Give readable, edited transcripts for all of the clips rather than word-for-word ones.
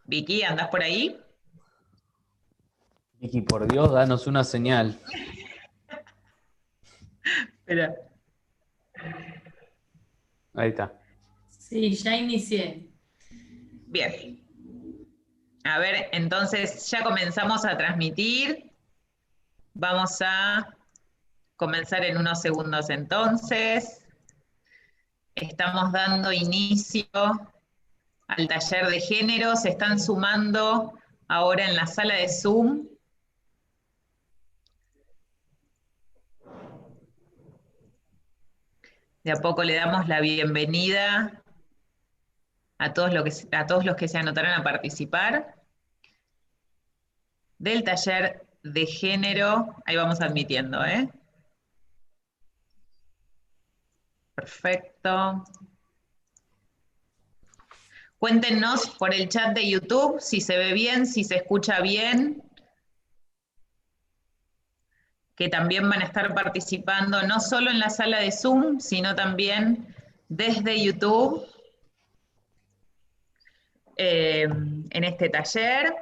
Vicky, ¿andás por ahí? Vicky, por Dios, danos una señal. Espera. Ahí está. Sí, ya inicié. Bien. A ver, entonces ya comenzamos a transmitir. Vamos a comenzar en unos segundos entonces. Estamos dando inicio al taller de género. Se están sumando ahora en la sala de Zoom. De a poco le damos la bienvenida a todos los que se anotaron a participar del taller de género. Ahí vamos admitiendo, ¿eh? Perfecto. Cuéntenos por el chat de YouTube si se ve bien, si se escucha bien, que también van a estar participando no solo en la sala de Zoom, sino también desde YouTube en este taller.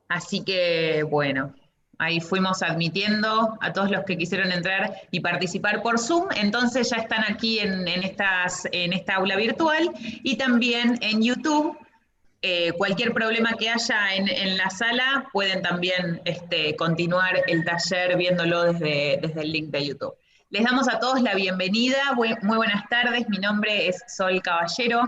Así que, bueno, ahí fuimos admitiendo a todos los que quisieron entrar y participar por Zoom, entonces ya están aquí en esta aula virtual y también en YouTube. Cualquier problema que haya en la sala, pueden también continuar el taller viéndolo desde el link de YouTube. Les damos a todos la bienvenida, muy buenas tardes, mi nombre es Sol Caballero,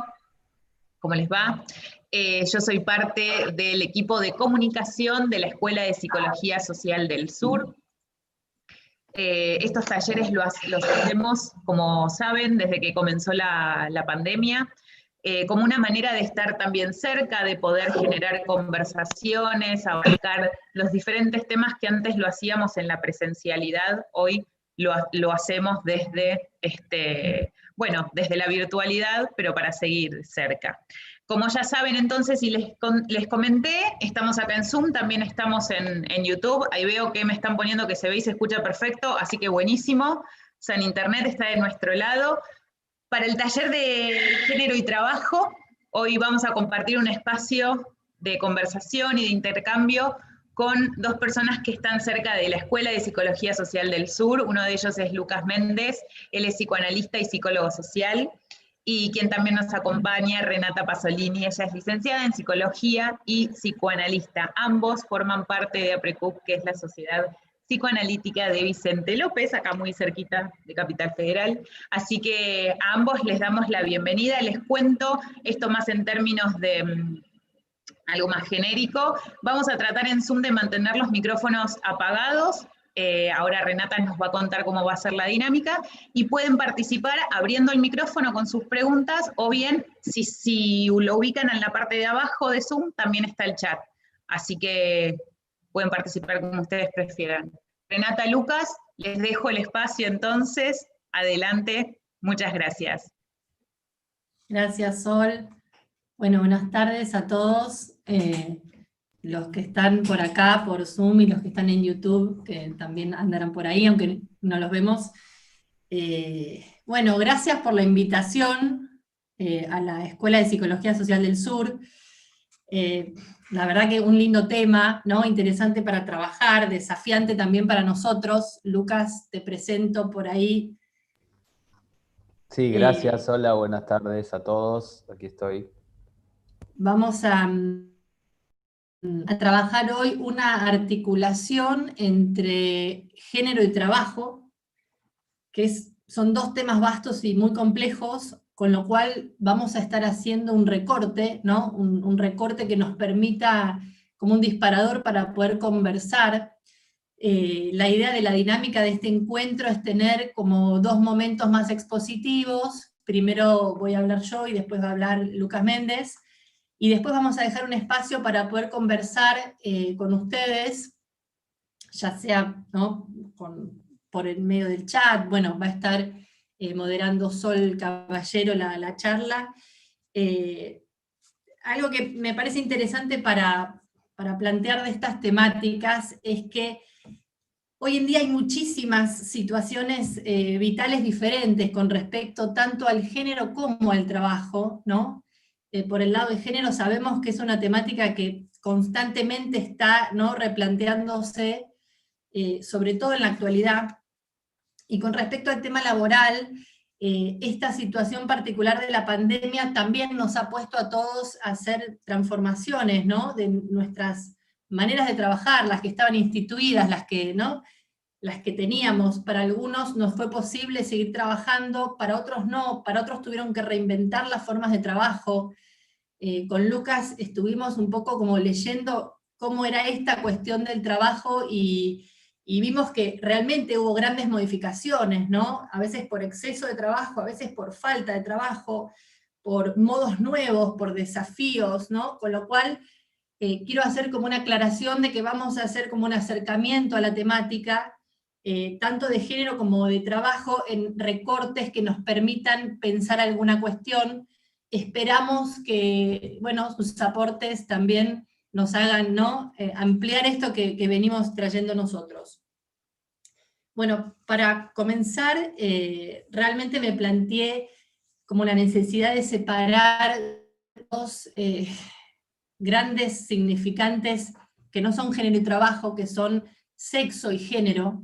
¿cómo les va? Yo soy parte del equipo de comunicación de la Escuela de Psicología Social del Sur. Estos talleres los hacemos, como saben, desde que comenzó la pandemia, como una manera de estar también cerca, de poder generar conversaciones, abarcar los diferentes temas que antes lo hacíamos en la presencialidad, hoy lo hacemos desde, desde la virtualidad, pero para seguir cerca. Como ya saben entonces, y les comenté, estamos acá en Zoom, también estamos en YouTube, ahí veo que me están poniendo que se ve y se escucha perfecto, así que buenísimo, San Internet está de nuestro lado. Para el taller de género y trabajo, hoy vamos a compartir un espacio de conversación y de intercambio con dos personas que están cerca de la Escuela de Psicología Social del Sur. Uno de ellos es Lucas Méndez, él es psicoanalista y psicólogo social, y quien también nos acompaña, Renata Pasolini, ella es licenciada en psicología y psicoanalista. Ambos forman parte de APRECUP, que es la Sociedad Psicoanalítica de Vicente López, acá muy cerquita de Capital Federal. Así que a ambos les damos la bienvenida. Les cuento esto más en términos de algo más genérico. Vamos a tratar en Zoom de mantener los micrófonos apagados. Ahora Renata nos va a contar cómo va a ser la dinámica, y pueden participar abriendo el micrófono con sus preguntas, o bien, si lo ubican en la parte de abajo de Zoom, también está el chat. Así que pueden participar como ustedes prefieran. Renata, Lucas, les dejo el espacio entonces. Adelante, muchas gracias. Gracias, Sol. Bueno, buenas tardes a todos, los que están por acá, por Zoom, y los que están en YouTube, que también andarán por ahí, aunque no los vemos. Bueno, gracias por la invitación a la Escuela de Psicología Social del Sur. La verdad que un lindo tema, ¿no? Interesante para trabajar, desafiante también para nosotros. Lucas, te presento por ahí. Sí, gracias. Hola, buenas tardes a todos. Aquí estoy. Vamos a trabajar hoy una articulación entre género y trabajo, que son dos temas vastos y muy complejos, con lo cual vamos a estar haciendo un recorte, ¿no? Un recorte que nos permita, como un disparador para poder conversar. La idea de la dinámica de este encuentro es tener como dos momentos más expositivos. Primero voy a hablar yo y después va a hablar Lucas Méndez, y después vamos a dejar un espacio para poder conversar con ustedes, ya sea, ¿no?, por el medio del chat. Bueno, va a estar moderando Sol Caballero la charla. Algo que me parece interesante para plantear de estas temáticas es que Hoy en día hay muchísimas situaciones vitales diferentes con respecto tanto al género como al trabajo, ¿no? Por el lado de género sabemos que es una temática que constantemente está, ¿no?, replanteándose, sobre todo en la actualidad. Y con respecto al tema laboral, esta situación particular de la pandemia también nos ha puesto a todos a hacer transformaciones, ¿no?, de nuestras maneras de trabajar, las que estaban instituidas, las que, ¿no?, las que teníamos. Para algunos nos fue posible seguir trabajando, para otros no, para otros tuvieron que reinventar las formas de trabajo. Con Lucas estuvimos un poco como leyendo cómo era esta cuestión del trabajo y vimos que realmente hubo grandes modificaciones, ¿no? A veces por exceso de trabajo, a veces por falta de trabajo, por modos nuevos, por desafíos, ¿no? Con lo cual quiero hacer como una aclaración de que vamos a hacer como un acercamiento a la temática, tanto de género como de trabajo, en recortes que nos permitan pensar alguna cuestión. Esperamos que, bueno, sus aportes también nos hagan, ¿no?, ampliar esto que venimos trayendo nosotros. Bueno, para comenzar, realmente me planteé como la necesidad de separar dos grandes significantes que no son género y trabajo, que son sexo y género.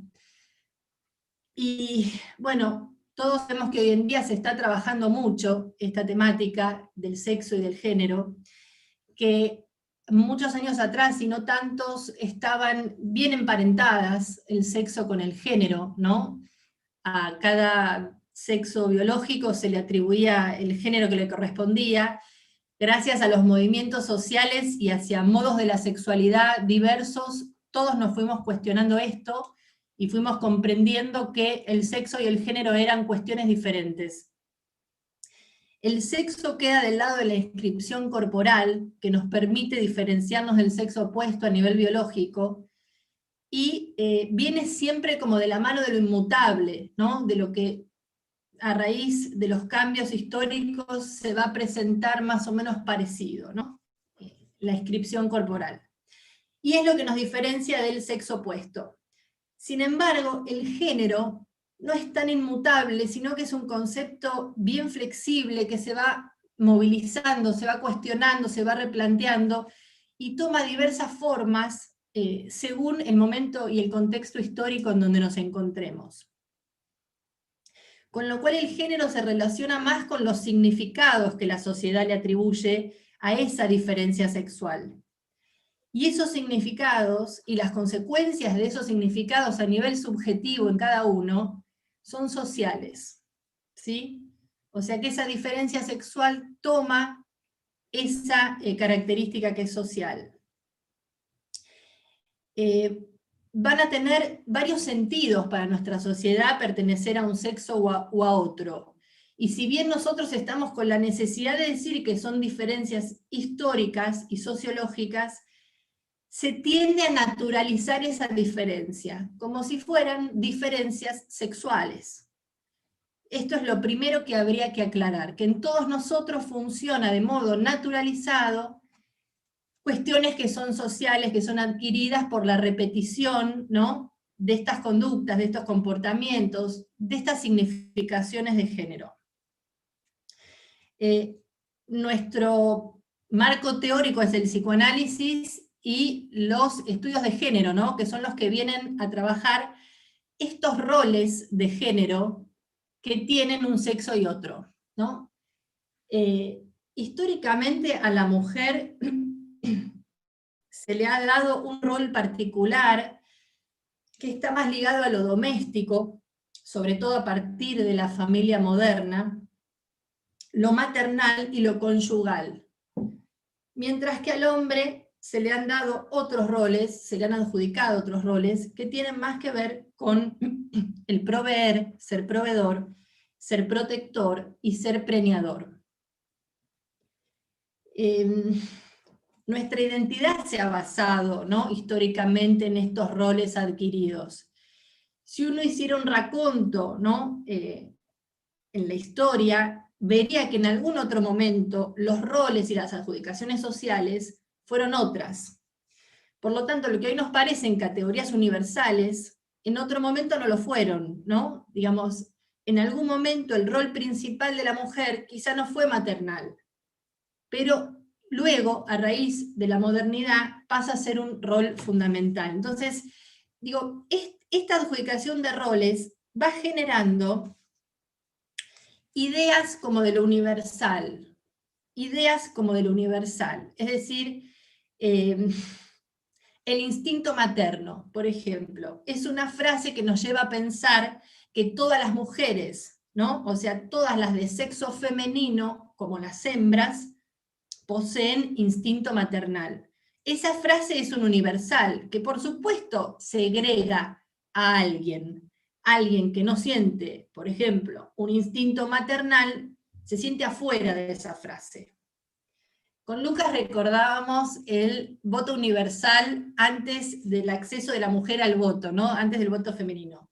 Y bueno, todos sabemos que hoy en día se está trabajando mucho esta temática del sexo y del género, que muchos años atrás, y no tantos, estaban bien emparentadas el sexo con el género, ¿no? A cada sexo biológico se le atribuía el género que le correspondía. Gracias a los movimientos sociales y hacia modos de la sexualidad diversos, todos nos fuimos cuestionando esto y fuimos comprendiendo que el sexo y el género eran cuestiones diferentes. El sexo queda del lado de la inscripción corporal, que nos permite diferenciarnos del sexo opuesto a nivel biológico, y viene siempre como de la mano de lo inmutable, ¿no?, de lo que a raíz de los cambios históricos se va a presentar más o menos parecido, ¿no?, la inscripción corporal. Y es lo que nos diferencia del sexo opuesto. Sin embargo, el género no es tan inmutable, sino que es un concepto bien flexible que se va movilizando, se va cuestionando, se va replanteando, y toma diversas formas según el momento y el contexto histórico en donde nos encontremos. Con lo cual el género se relaciona más con los significados que la sociedad le atribuye a esa diferencia sexual. Y esos significados y las consecuencias de esos significados a nivel subjetivo en cada uno son sociales, ¿sí? O sea que esa diferencia sexual toma esa característica que es social. Van a tener varios sentidos para nuestra sociedad pertenecer a un sexo o a otro. Y si bien nosotros estamos con la necesidad de decir que son diferencias históricas y sociológicas, se tiende a naturalizar esa diferencia, como si fueran diferencias sexuales. Esto es lo primero que habría que aclarar, que en todos nosotros funciona de modo naturalizado cuestiones que son sociales, que son adquiridas por la repetición, ¿no?, de estas conductas, de estos comportamientos, de estas significaciones de género. Nuestro marco teórico es el psicoanálisis y los estudios de género, ¿no?, que son los que vienen a trabajar estos roles de género que tienen un sexo y otro, ¿no? Históricamente a la mujer se le ha dado un rol particular que está más ligado a lo doméstico, sobre todo a partir de la familia moderna, lo maternal y lo conyugal. Mientras que al hombre se le han dado otros roles, se le han adjudicado otros roles que tienen más que ver con el proveer, ser proveedor, ser protector y ser preñador. Nuestra identidad se ha basado, ¿no?, históricamente en estos roles adquiridos. Si uno hiciera un raconto, ¿no?, en la historia, vería que en algún otro momento los roles y las adjudicaciones sociales fueron otras. Por lo tanto, lo que hoy nos parecen categorías universales, en otro momento no lo fueron, ¿no? Digamos, en algún momento el rol principal de la mujer quizá no fue maternal, pero luego, a raíz de la modernidad, pasa a ser un rol fundamental. Entonces, digo, esta adjudicación de roles va generando ideas como de lo universal, es decir, el instinto materno, por ejemplo, es una frase que nos lleva a pensar que todas las mujeres, ¿no? O sea, todas las de sexo femenino, como las hembras, poseen instinto maternal. Esa frase es un universal, que por supuesto segrega a alguien que no siente, por ejemplo, un instinto maternal, se siente afuera de esa frase. Con Lucas recordábamos el voto universal antes del acceso de la mujer al voto, ¿no? Antes del voto femenino.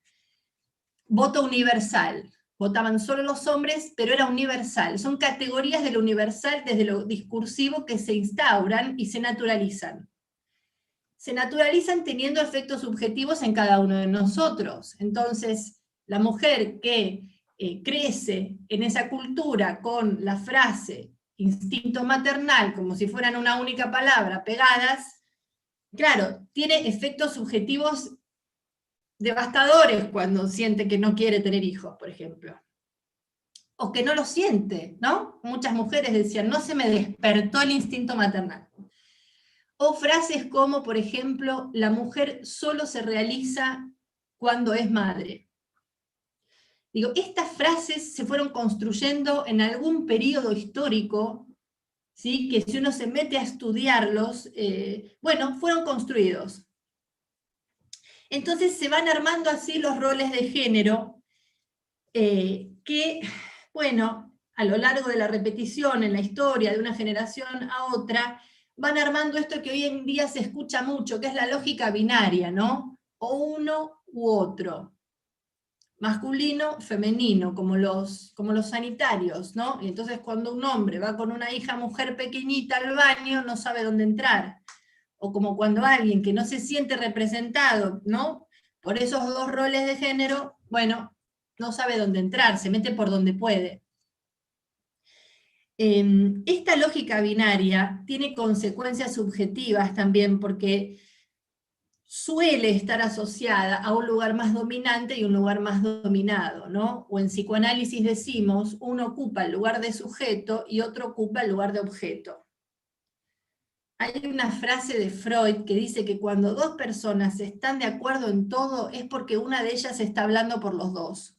Voto universal. Votaban solo los hombres, pero era universal. Son categorías de lo universal desde lo discursivo que se instauran y se naturalizan. Se naturalizan teniendo efectos subjetivos en cada uno de nosotros. Entonces, la mujer que crece en esa cultura con la frase instinto maternal, como si fueran una única palabra, pegadas, claro, tiene efectos subjetivos devastadores cuando siente que no quiere tener hijos, por ejemplo. O que no lo siente, ¿no? Muchas mujeres decían, no se me despertó el instinto maternal. O frases como, por ejemplo, la mujer solo se realiza cuando es madre. Digo, estas frases se fueron construyendo en algún periodo histórico, ¿sí? Que si uno se mete a estudiarlos, bueno, fueron construidos. Entonces se van armando así los roles de género, que, bueno, a lo largo de la repetición en la historia de una generación a otra, van armando esto que hoy en día se escucha mucho, que es la lógica binaria, ¿no? O uno u otro. Masculino, femenino, como los sanitarios, ¿no? Y entonces cuando un hombre va con una hija mujer pequeñita al baño, no sabe dónde entrar. O como cuando alguien que no se siente representado, ¿no? Por esos dos roles de género, bueno, no sabe dónde entrar, se mete por donde puede. Esta lógica binaria tiene consecuencias subjetivas también, porque suele estar asociada a un lugar más dominante y un lugar más dominado, ¿no? O en psicoanálisis decimos, uno ocupa el lugar de sujeto y otro ocupa el lugar de objeto. Hay una frase de Freud que dice que cuando dos personas están de acuerdo en todo es porque una de ellas está hablando por los dos.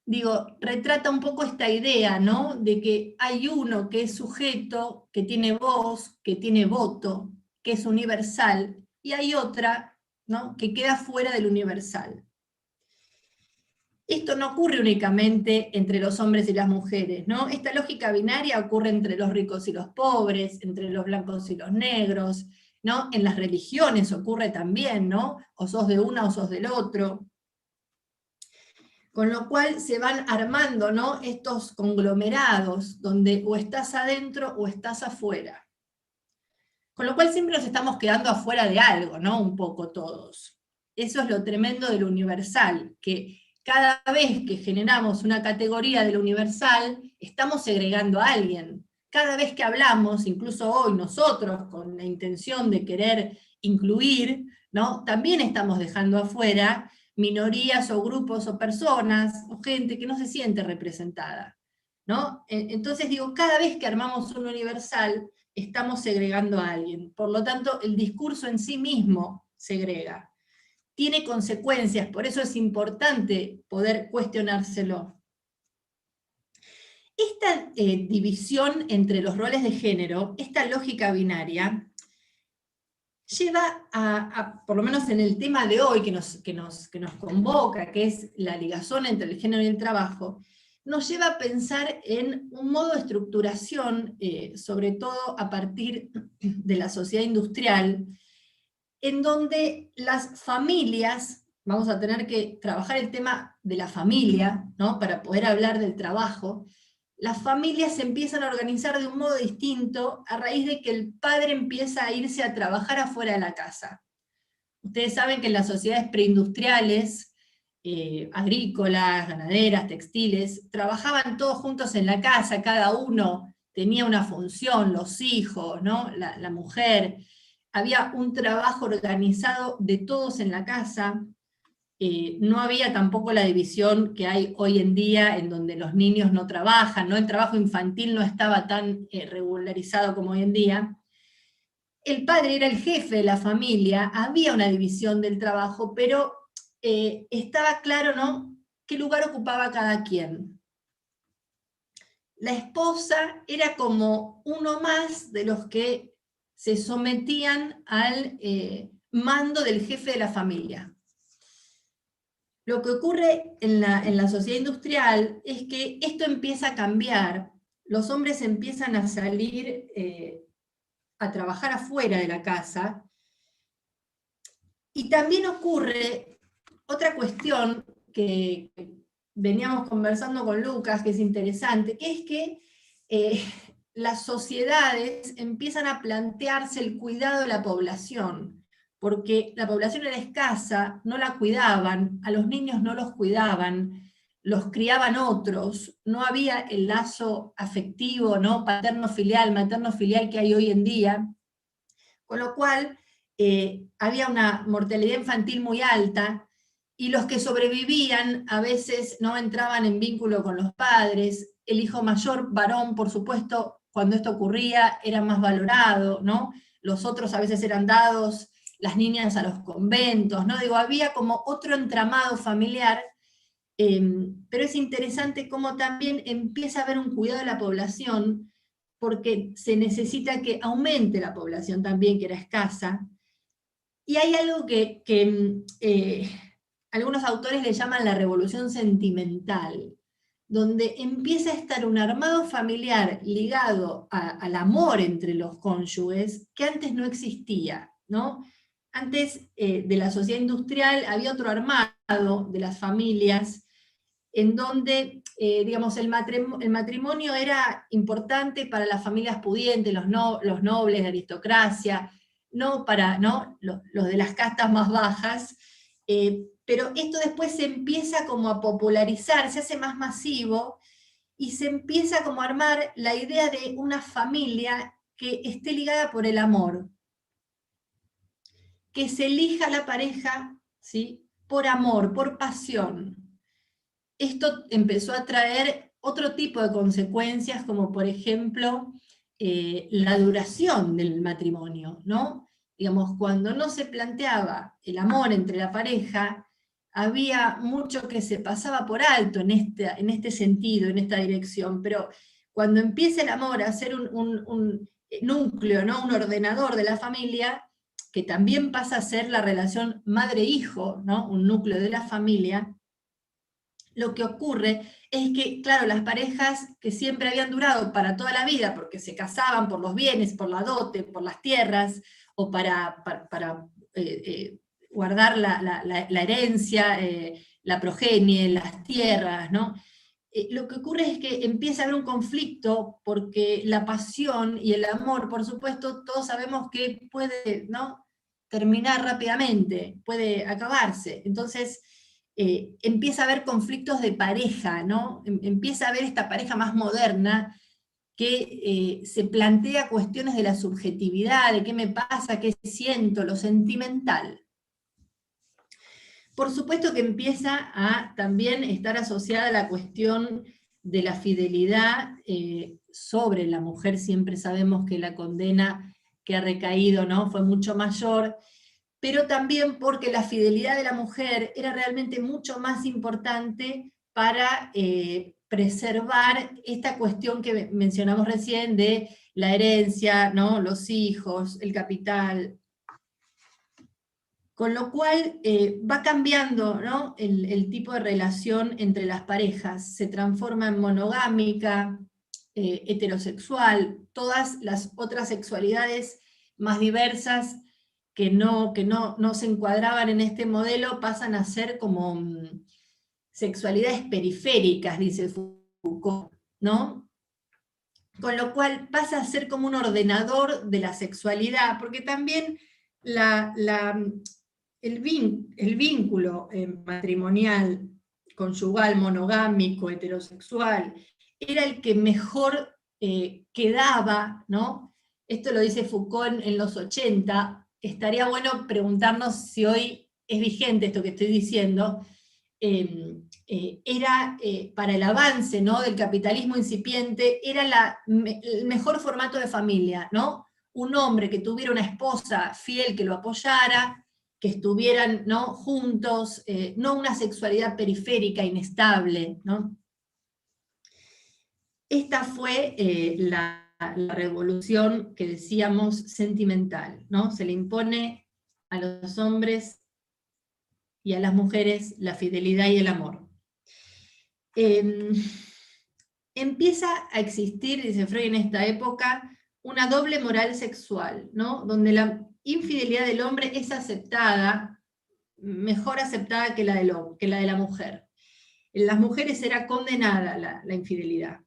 Digo, retrata un poco esta idea, ¿no? De que hay uno que es sujeto, que tiene voz, que tiene voto, que es universal, y hay otra, ¿no? Que queda fuera del universal. Esto no ocurre únicamente entre los hombres y las mujeres, ¿no? Esta lógica binaria ocurre entre los ricos y los pobres, entre los blancos y los negros, ¿no? En las religiones ocurre también, ¿no? O sos de una o sos del otro. Con lo cual se van armando, ¿no? Estos conglomerados, donde o estás adentro o estás afuera. Con lo cual siempre nos estamos quedando afuera de algo, ¿no? Un poco todos. Eso es lo tremendo de lo universal, que cada vez que generamos una categoría de lo universal, estamos segregando a alguien. Cada vez que hablamos, incluso hoy nosotros, con la intención de querer incluir, ¿no? También estamos dejando afuera minorías o grupos o personas, o gente que no se siente representada, ¿no? Entonces digo, cada vez que armamos un universal, estamos segregando a alguien. Por lo tanto, el discurso en sí mismo segrega. Tiene consecuencias, por eso es importante poder cuestionárselo. Esta división entre los roles de género, esta lógica binaria, lleva por lo menos en el tema de hoy que nos convoca, que es la ligazón entre el género y el trabajo, nos lleva a pensar en un modo de estructuración, sobre todo a partir de la sociedad industrial, en donde las familias, vamos a tener que trabajar el tema de la familia, ¿no? Para poder hablar del trabajo, las familias se empiezan a organizar de un modo distinto a raíz de que el padre empieza a irse a trabajar afuera de la casa. Ustedes saben que en las sociedades preindustriales, agrícolas, ganaderas, textiles, trabajaban todos juntos en la casa, cada uno tenía una función, los hijos, ¿no? La mujer, había un trabajo organizado de todos en la casa. No había tampoco la división que hay hoy en día, en donde los niños no trabajan, ¿no? El trabajo infantil no estaba tan regularizado como hoy en día. El padre era el jefe de la familia, había una división del trabajo, pero estaba claro, ¿no?, qué lugar ocupaba cada quien. La esposa era como uno más de los que se sometían al mando del jefe de la familia. Lo que ocurre en la sociedad industrial es que esto empieza a cambiar, los hombres empiezan a salir a trabajar afuera de la casa, y también ocurre otra cuestión que veníamos conversando con Lucas, que es interesante, que es que las sociedades empiezan a plantearse el cuidado de la población, porque la población era escasa, no la cuidaban, a los niños no los cuidaban, los criaban otros, no había el lazo afectivo, ¿no?, paterno-filial, materno-filial que hay hoy en día, con lo cual había una mortalidad infantil muy alta, y los que sobrevivían a veces no entraban en vínculo con los padres. El hijo mayor, varón, por supuesto, cuando esto ocurría, era más valorado, ¿no? Los otros a veces eran dados, las niñas a los conventos, ¿no? Digo, había como otro entramado familiar, pero es interesante cómo también empieza a haber un cuidado de la población, porque se necesita que aumente la población también, que era escasa. Y hay algo que algunos autores le llaman la revolución sentimental, donde empieza a estar un armado familiar ligado al amor entre los cónyuges, que antes no existía, ¿no? Antes de la sociedad industrial había otro armado de las familias, en donde, digamos, el matrimonio era importante para las familias pudientes, los nobles, la aristocracia, no para, ¿no?, los de las castas más bajas, pero esto después se empieza como a popularizar, se hace más masivo, y se empieza como a armar la idea de una familia que esté ligada por el amor, que se elija la pareja, ¿sí?, por amor, por pasión. Esto empezó a traer otro tipo de consecuencias, como por ejemplo la duración del matrimonio, ¿no? Digamos, cuando no se planteaba el amor entre la pareja, había mucho que se pasaba por alto en este sentido, en esta dirección, pero cuando empieza el amor a ser un núcleo, ¿no?, un ordenador de la familia, que también pasa a ser la relación madre-hijo, ¿no?, un núcleo de la familia, lo que ocurre es que, claro, las parejas que siempre habían durado para toda la vida, porque se casaban por los bienes, por la dote, por las tierras, o para guardar la herencia, la progenie, las tierras, ¿no? Lo que ocurre es que empieza a haber un conflicto, porque la pasión y el amor, por supuesto, todos sabemos que puede, ¿no?, terminar rápidamente, puede acabarse. Entonces, empieza a haber conflictos de pareja, ¿no? Empieza a haber esta pareja más moderna que se plantea cuestiones de la subjetividad, de qué me pasa, qué siento, lo sentimental. Por supuesto que empieza a también estar asociada la cuestión de la fidelidad sobre la mujer. Siempre sabemos que la condena que ha recaído, ¿no?, fue mucho mayor, pero también porque la fidelidad de la mujer era realmente mucho más importante para preservar esta cuestión que mencionamos recién de la herencia, ¿no?, los hijos, el capital. Con lo cual va cambiando, ¿no?, el tipo de relación entre las parejas, se transforma en monogámica, heterosexual, todas las otras sexualidades más diversas que no se encuadraban en este modelo pasan a ser como sexualidades periféricas, dice Foucault, ¿no? Con lo cual pasa a ser como un ordenador de la sexualidad, porque también el vínculo matrimonial, conyugal, monogámico, heterosexual, era el que mejor quedaba, ¿no? Esto lo dice Foucault en los 80, estaría bueno preguntarnos si hoy es vigente esto que estoy diciendo, era para el avance, ¿no?, del capitalismo incipiente, era el mejor formato de familia, ¿no? Un hombre que tuviera una esposa fiel que lo apoyara, que estuvieran, ¿no?, juntos, no una sexualidad periférica, inestable, ¿no? Esta fue la revolución que decíamos sentimental, ¿no? Se le impone a los hombres y a las mujeres la fidelidad y el amor. Empieza a existir, dice Freud en esta época, una doble moral sexual, ¿no? Donde la infidelidad del hombre es aceptada, mejor aceptada que la de la mujer. En las mujeres era condenada la infidelidad.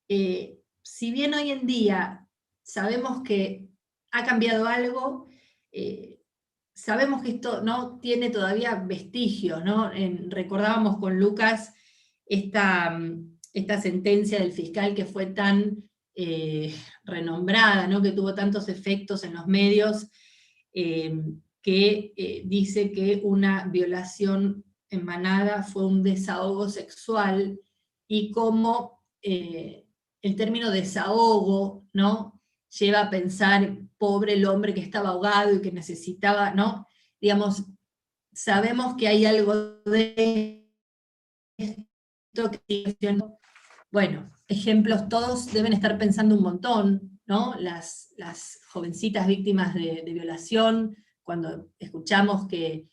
Si bien hoy en día sabemos que ha cambiado algo, sabemos que esto no tiene todavía vestigios, ¿no? Recordábamos con Lucas esta sentencia del fiscal que fue tan renombrada, ¿no?, que tuvo tantos efectos en los medios, que dice que una violación en manada fue un desahogo sexual, y cómo el término desahogo, ¿no?, lleva a pensar, pobre el hombre que estaba ahogado y que necesitaba, ¿no? Digamos, sabemos que hay algo de esto que... Bueno, ejemplos, todos deben estar pensando un montón, ¿no? Las jovencitas víctimas de violación, cuando escuchamos que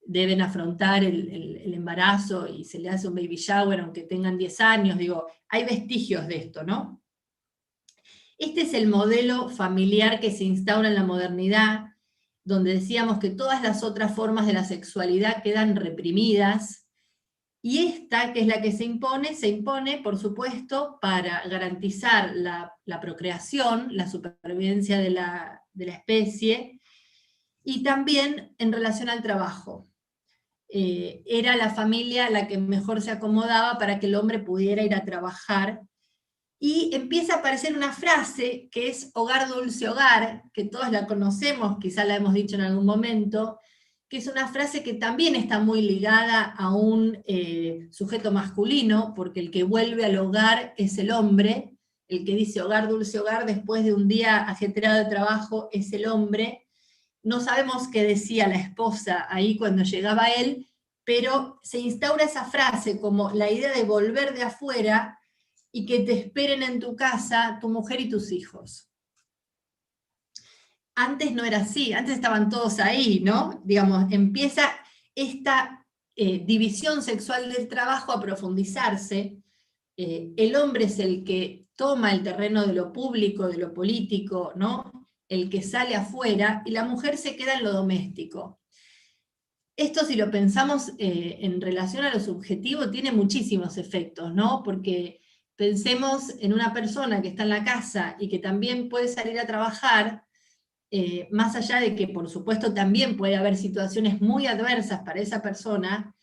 deben afrontar el embarazo y se le hace un baby shower aunque tengan 10 años, digo, hay vestigios de esto, ¿no? Este es el modelo familiar que se instaura en la modernidad, donde decíamos que todas las otras formas de la sexualidad quedan reprimidas, y esta, que es la que se impone, por supuesto, para garantizar la procreación, la supervivencia de la especie, y también en relación al trabajo. Era la familia la que mejor se acomodaba para que el hombre pudiera ir a trabajar, y empieza a aparecer una frase que es hogar, dulce hogar, que todos la conocemos, quizá la hemos dicho en algún momento, que es una frase que también está muy ligada a un sujeto masculino, porque el que vuelve al hogar es el hombre, el que dice hogar, dulce hogar, después de un día ajetreado de trabajo, es el hombre. No sabemos qué decía la esposa ahí cuando llegaba él, pero se instaura esa frase como la idea de volver de afuera y que te esperen en tu casa tu mujer y tus hijos. Antes no era así, antes estaban todos ahí, ¿no? Digamos, empieza esta división sexual del trabajo a profundizarse. El hombre es el que toma el terreno de lo público, de lo político, ¿no? El que sale afuera, y la mujer se queda en lo doméstico. Esto, si lo pensamos en relación a lo subjetivo, tiene muchísimos efectos, ¿no? Porque pensemos en una persona que está en la casa y que también puede salir a trabajar, más allá de que por supuesto también puede haber situaciones muy adversas para esa persona,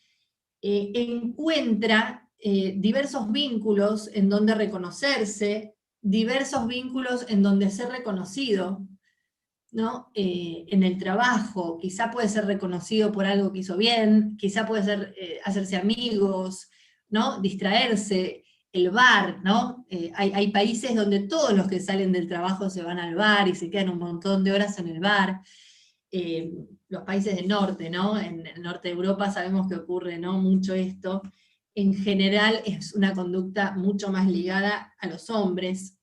encuentra diversos vínculos en donde reconocerse, diversos vínculos en donde ser reconocido, ¿no? En el trabajo, quizá puede ser reconocido por algo que hizo bien, quizá puede ser hacerse amigos, ¿no? Distraerse, el bar, ¿no? Hay países donde todos los que salen del trabajo se van al bar y se quedan un montón de horas en el bar. Los países del norte, ¿no? En el norte de Europa sabemos que ocurre, ¿no?, mucho esto. En general es una conducta mucho más ligada a los hombres.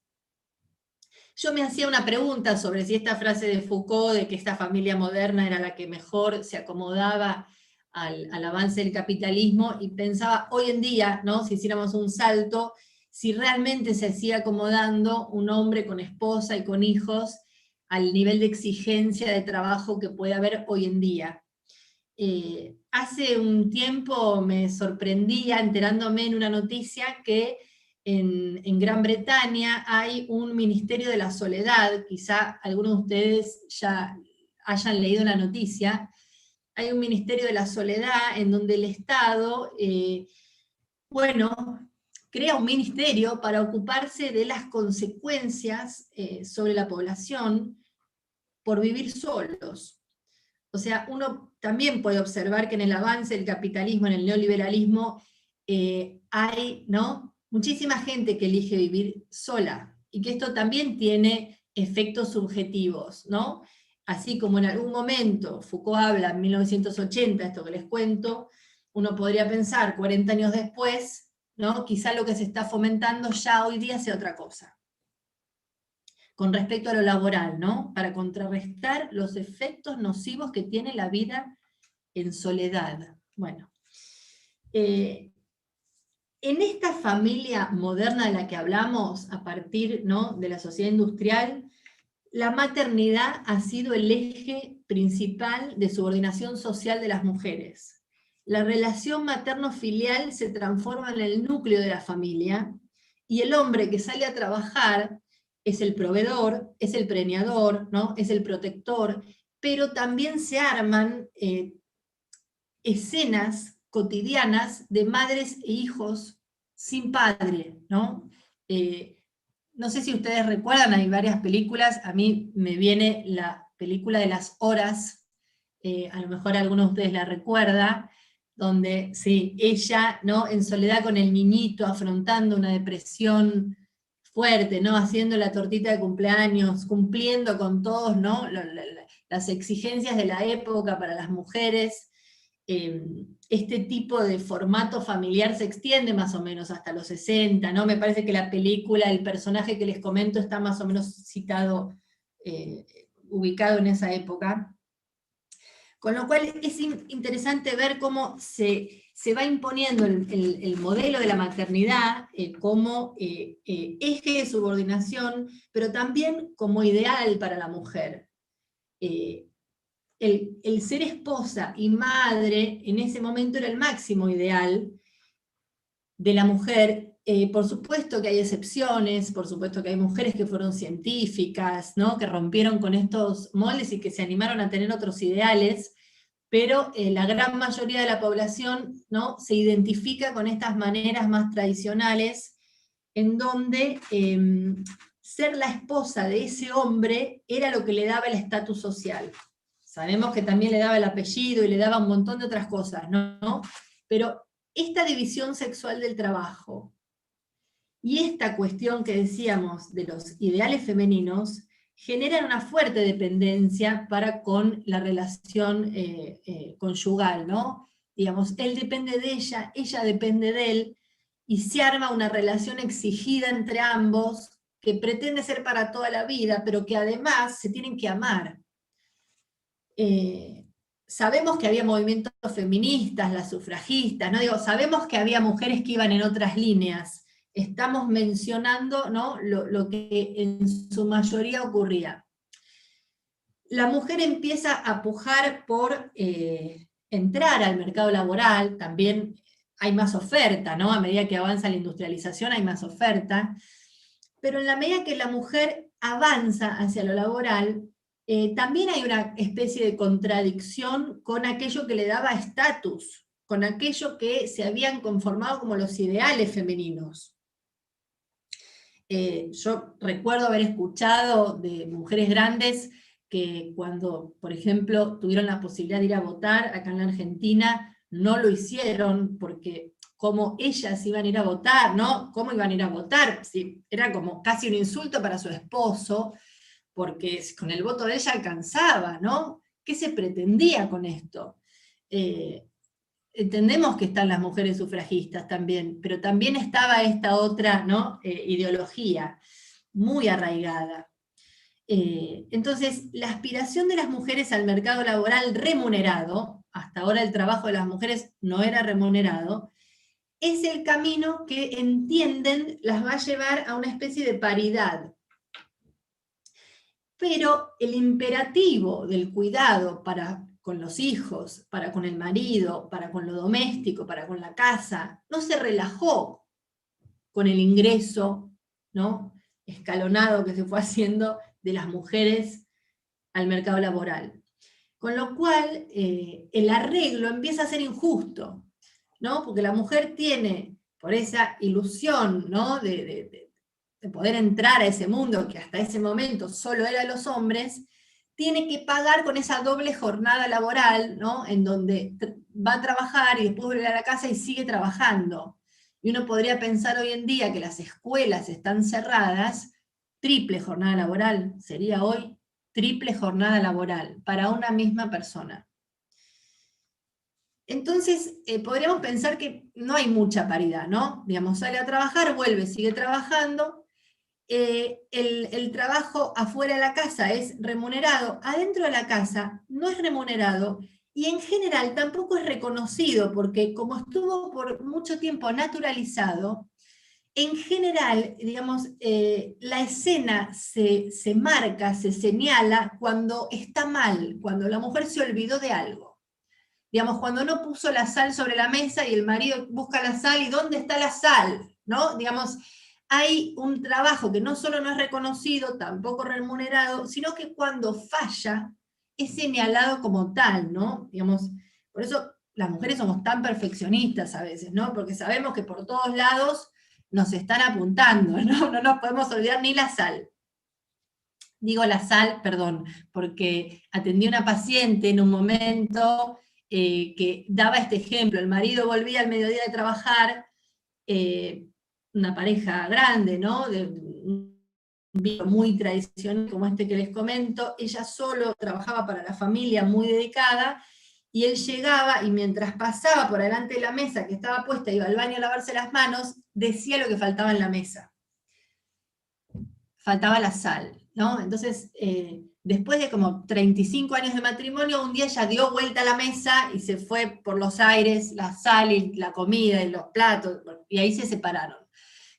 Yo me hacía una pregunta sobre si esta frase de Foucault, de que esta familia moderna era la que mejor se acomodaba al avance del capitalismo, y pensaba, hoy en día, ¿no?, si hiciéramos un salto, si realmente se sigue acomodando un hombre con esposa y con hijos al nivel de exigencia de trabajo que puede haber hoy en día. Hace un tiempo me sorprendía enterándome en una noticia que en Gran Bretaña hay un Ministerio de la Soledad, quizá algunos de ustedes ya hayan leído la noticia. hay un Ministerio de la Soledad en donde el Estado, bueno, crea un ministerio para ocuparse de las consecuencias sobre la población por vivir solos. O sea, uno también puede observar que en el avance del capitalismo, en el neoliberalismo, hay, ¿no?, muchísima gente que elige vivir sola, y que esto también tiene efectos subjetivos, ¿no? Así como en algún momento Foucault habla en 1980, esto que les cuento, uno podría pensar 40 años después, ¿no?, quizá lo que se está fomentando ya hoy día sea otra cosa. Con respecto a lo laboral, ¿no?, para contrarrestar los efectos nocivos que tiene la vida en soledad. Bueno, en esta familia moderna de la que hablamos, a partir, ¿no?, de la sociedad industrial, la maternidad ha sido el eje principal de subordinación social de las mujeres. La relación materno-filial se transforma en el núcleo de la familia, y el hombre que sale a trabajar es el proveedor, es el preñador, ¿no?, es el protector, pero también se arman escenas cotidianas de madres e hijos sin padre, ¿no? No sé si ustedes recuerdan, hay varias películas, a mí me viene la película de Las Horas, a lo mejor alguno de ustedes la recuerda, donde sí, ella, ¿no?, en soledad con el niñito, afrontando una depresión fuerte, ¿no?, haciendo la tortita de cumpleaños, cumpliendo con todos, ¿no?, las exigencias de la época para las mujeres. Este tipo de formato familiar se extiende más o menos hasta los 60, ¿no? Me parece que la película, el personaje que les comento está más o menos citado, ubicado en esa época. Con lo cual es interesante ver cómo se va imponiendo el modelo de la maternidad como eje de subordinación, pero también como ideal para la mujer. El ser esposa y madre en ese momento era el máximo ideal de la mujer. Por supuesto que hay excepciones, por supuesto que hay mujeres que fueron científicas, ¿no?, que rompieron con estos moldes y que se animaron a tener otros ideales, pero la gran mayoría de la población, ¿no?, se identifica con estas maneras más tradicionales, en donde ser la esposa de ese hombre era lo que le daba el estatus social. Sabemos que también le daba el apellido y le daba un montón de otras cosas, ¿no? Pero esta división sexual del trabajo y esta cuestión que decíamos de los ideales femeninos generan una fuerte dependencia para con la relación conyugal, ¿no? Digamos, él depende de ella depende de él, y se arma una relación exigida entre ambos que pretende ser para toda la vida, pero que además se tienen que amar. Sabemos que había movimientos feministas, las sufragistas, ¿no? Digo, sabemos que había mujeres que iban en otras líneas. Estamos mencionando, ¿no?, lo que en su mayoría ocurría. La mujer empieza a pujar por entrar al mercado laboral, también hay más oferta, ¿no? A medida que avanza la industrialización hay más oferta, pero en la medida que la mujer avanza hacia lo laboral, también hay una especie de contradicción con aquello que le daba estatus, con aquello que se habían conformado como los ideales femeninos. Yo recuerdo haber escuchado de mujeres grandes que cuando, por ejemplo, tuvieron la posibilidad de ir a votar acá en la Argentina, no lo hicieron porque como ellas iban a ir a votar, ¿no? ¿Cómo iban a ir a votar? Sí, era como casi un insulto para su esposo, porque con el voto de ella alcanzaba, ¿no? ¿Qué se pretendía con esto? Entendemos que están las mujeres sufragistas también, pero también estaba esta otra, ¿no?, ideología muy arraigada. Entonces, la aspiración de las mujeres al mercado laboral remunerado, hasta ahora el trabajo de las mujeres no era remunerado, es el camino que entienden las va a llevar a una especie de paridad. Pero el imperativo del cuidado para con los hijos, para con el marido, para con lo doméstico, para con la casa, no se relajó con el ingreso, ¿no?, escalonado que se fue haciendo de las mujeres al mercado laboral. Con lo cual, el arreglo empieza a ser injusto, ¿no? Porque la mujer tiene, por esa ilusión, ¿no? de poder entrar a ese mundo que hasta ese momento solo era de los hombres, tiene que pagar con esa doble jornada laboral, ¿no? En donde va a trabajar y después vuelve a la casa y sigue trabajando. Y uno podría pensar hoy en día que las escuelas están cerradas, triple jornada laboral sería hoy, triple jornada laboral para una misma persona. Entonces, podríamos pensar que no hay mucha paridad, ¿no? Digamos, sale a trabajar, vuelve, sigue trabajando, el trabajo afuera de la casa es remunerado, adentro de la casa no es remunerado, y en general tampoco es reconocido, porque como estuvo por mucho tiempo naturalizado, en general, digamos, la escena se marca, se señala cuando está mal, cuando la mujer se olvidó de algo. Digamos, cuando no puso la sal sobre la mesa y el marido busca la sal, ¿y dónde está la sal? ¿No? Digamos, hay un trabajo que no solo no es reconocido, tampoco remunerado, sino que cuando falla es señalado como tal, ¿no? Digamos, por eso las mujeres somos tan perfeccionistas a veces, ¿no? Porque sabemos que por todos lados nos están apuntando, ¿no? No nos podemos olvidar ni la sal. Digo la sal, perdón, porque atendí a una paciente en un momento que daba este ejemplo. El marido volvía al mediodía de trabajar, una pareja grande, ¿no? De un vínculo muy tradicional como este que les comento. Ella solo trabajaba para la familia, muy dedicada, y él llegaba y mientras pasaba por delante de la mesa que estaba puesta, iba al baño a lavarse las manos, decía lo que faltaba en la mesa. Faltaba la sal, ¿no? Entonces, después de como 35 años de matrimonio, un día ella dio vuelta a la mesa y se fue por los aires, la sal y la comida y los platos, y ahí se separaron.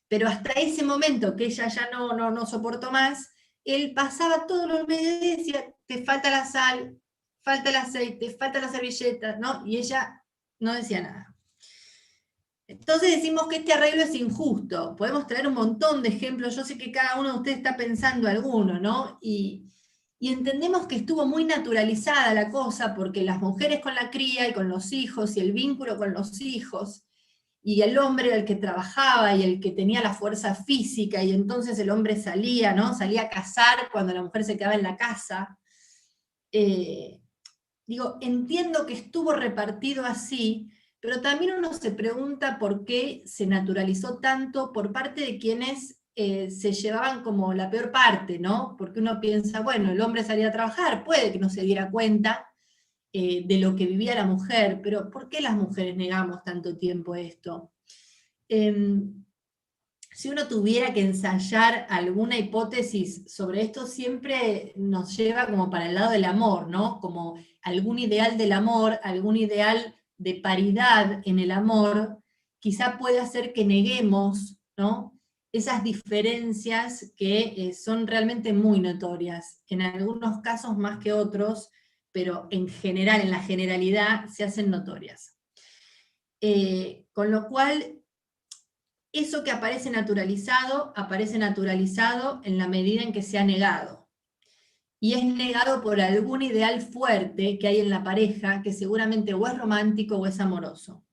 Pero hasta ese momento que ella ya no soportó más, él pasaba todos los medios y decía, te falta la sal, falta el aceite, falta la servilleta, ¿no? Y ella no decía nada. Entonces decimos que este arreglo es injusto. Podemos traer un montón de ejemplos, yo sé que cada uno de ustedes está pensando alguno, ¿no? Y entendemos que estuvo muy naturalizada la cosa, porque las mujeres con la cría y con los hijos, y el vínculo con los hijos, y el hombre era el que trabajaba y el que tenía la fuerza física, y entonces el hombre salía, ¿no? Salía a cazar cuando la mujer se quedaba en la casa. Digo, entiendo que estuvo repartido así, pero también uno se pregunta por qué se naturalizó tanto por parte de quienes se llevaban como la peor parte, ¿no? Porque uno piensa, bueno, el hombre salía a trabajar, puede que no se diera cuenta de lo que vivía la mujer, pero ¿por qué las mujeres negamos tanto tiempo esto? Si uno tuviera que ensayar alguna hipótesis sobre esto, siempre nos lleva como para el lado del amor, ¿no? Como algún ideal del amor, algún ideal de paridad en el amor, quizá puede hacer que neguemos, ¿no? Esas diferencias que son realmente muy notorias, en algunos casos más que otros, pero en general, en la generalidad, se hacen notorias. Con lo cual, eso que aparece naturalizado en la medida en que se ha negado. Y es negado por algún ideal fuerte que hay en la pareja, que seguramente o es romántico o es amoroso.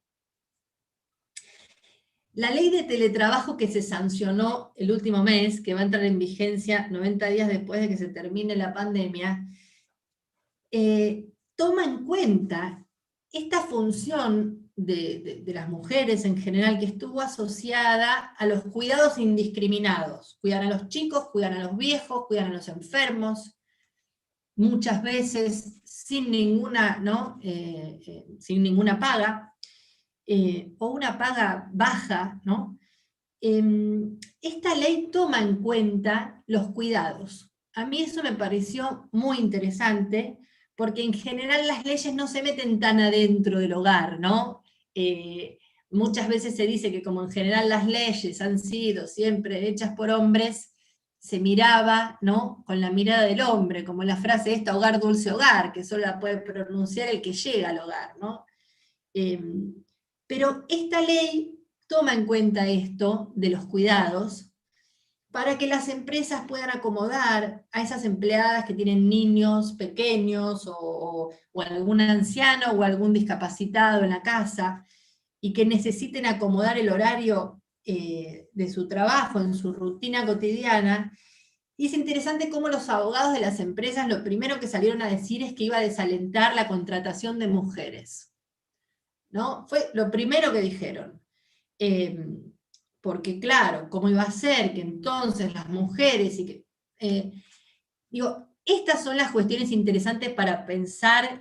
La ley de teletrabajo que se sancionó el último mes, que va a entrar en vigencia 90 días después de que se termine la pandemia, toma en cuenta esta función de las mujeres en general, que estuvo asociada a los cuidados indiscriminados. Cuidar a los chicos, cuidar a los viejos, cuidar a los enfermos, muchas veces sin ninguna, ¿no? Sin ninguna paga, o una paga baja, ¿no? Esta ley toma en cuenta los cuidados. A mí eso me pareció muy interesante, porque en general las leyes no se meten tan adentro del hogar, ¿no? Muchas veces se dice que como en general las leyes han sido siempre hechas por hombres, se miraba, ¿no? Con la mirada del hombre, como la frase esta, hogar, dulce hogar, que solo la puede pronunciar el que llega al hogar, ¿no? Pero esta ley toma en cuenta esto de los cuidados, para que las empresas puedan acomodar a esas empleadas que tienen niños pequeños o algún anciano o algún discapacitado en la casa y que necesiten acomodar el horario de su trabajo, en su rutina cotidiana. Y es interesante cómo los abogados de las empresas lo primero que salieron a decir es que iba a desalentar la contratación de mujeres, ¿no? Fue lo primero que dijeron. Porque claro, ¿cómo iba a ser que entonces las mujeres digo, estas son las cuestiones interesantes para pensar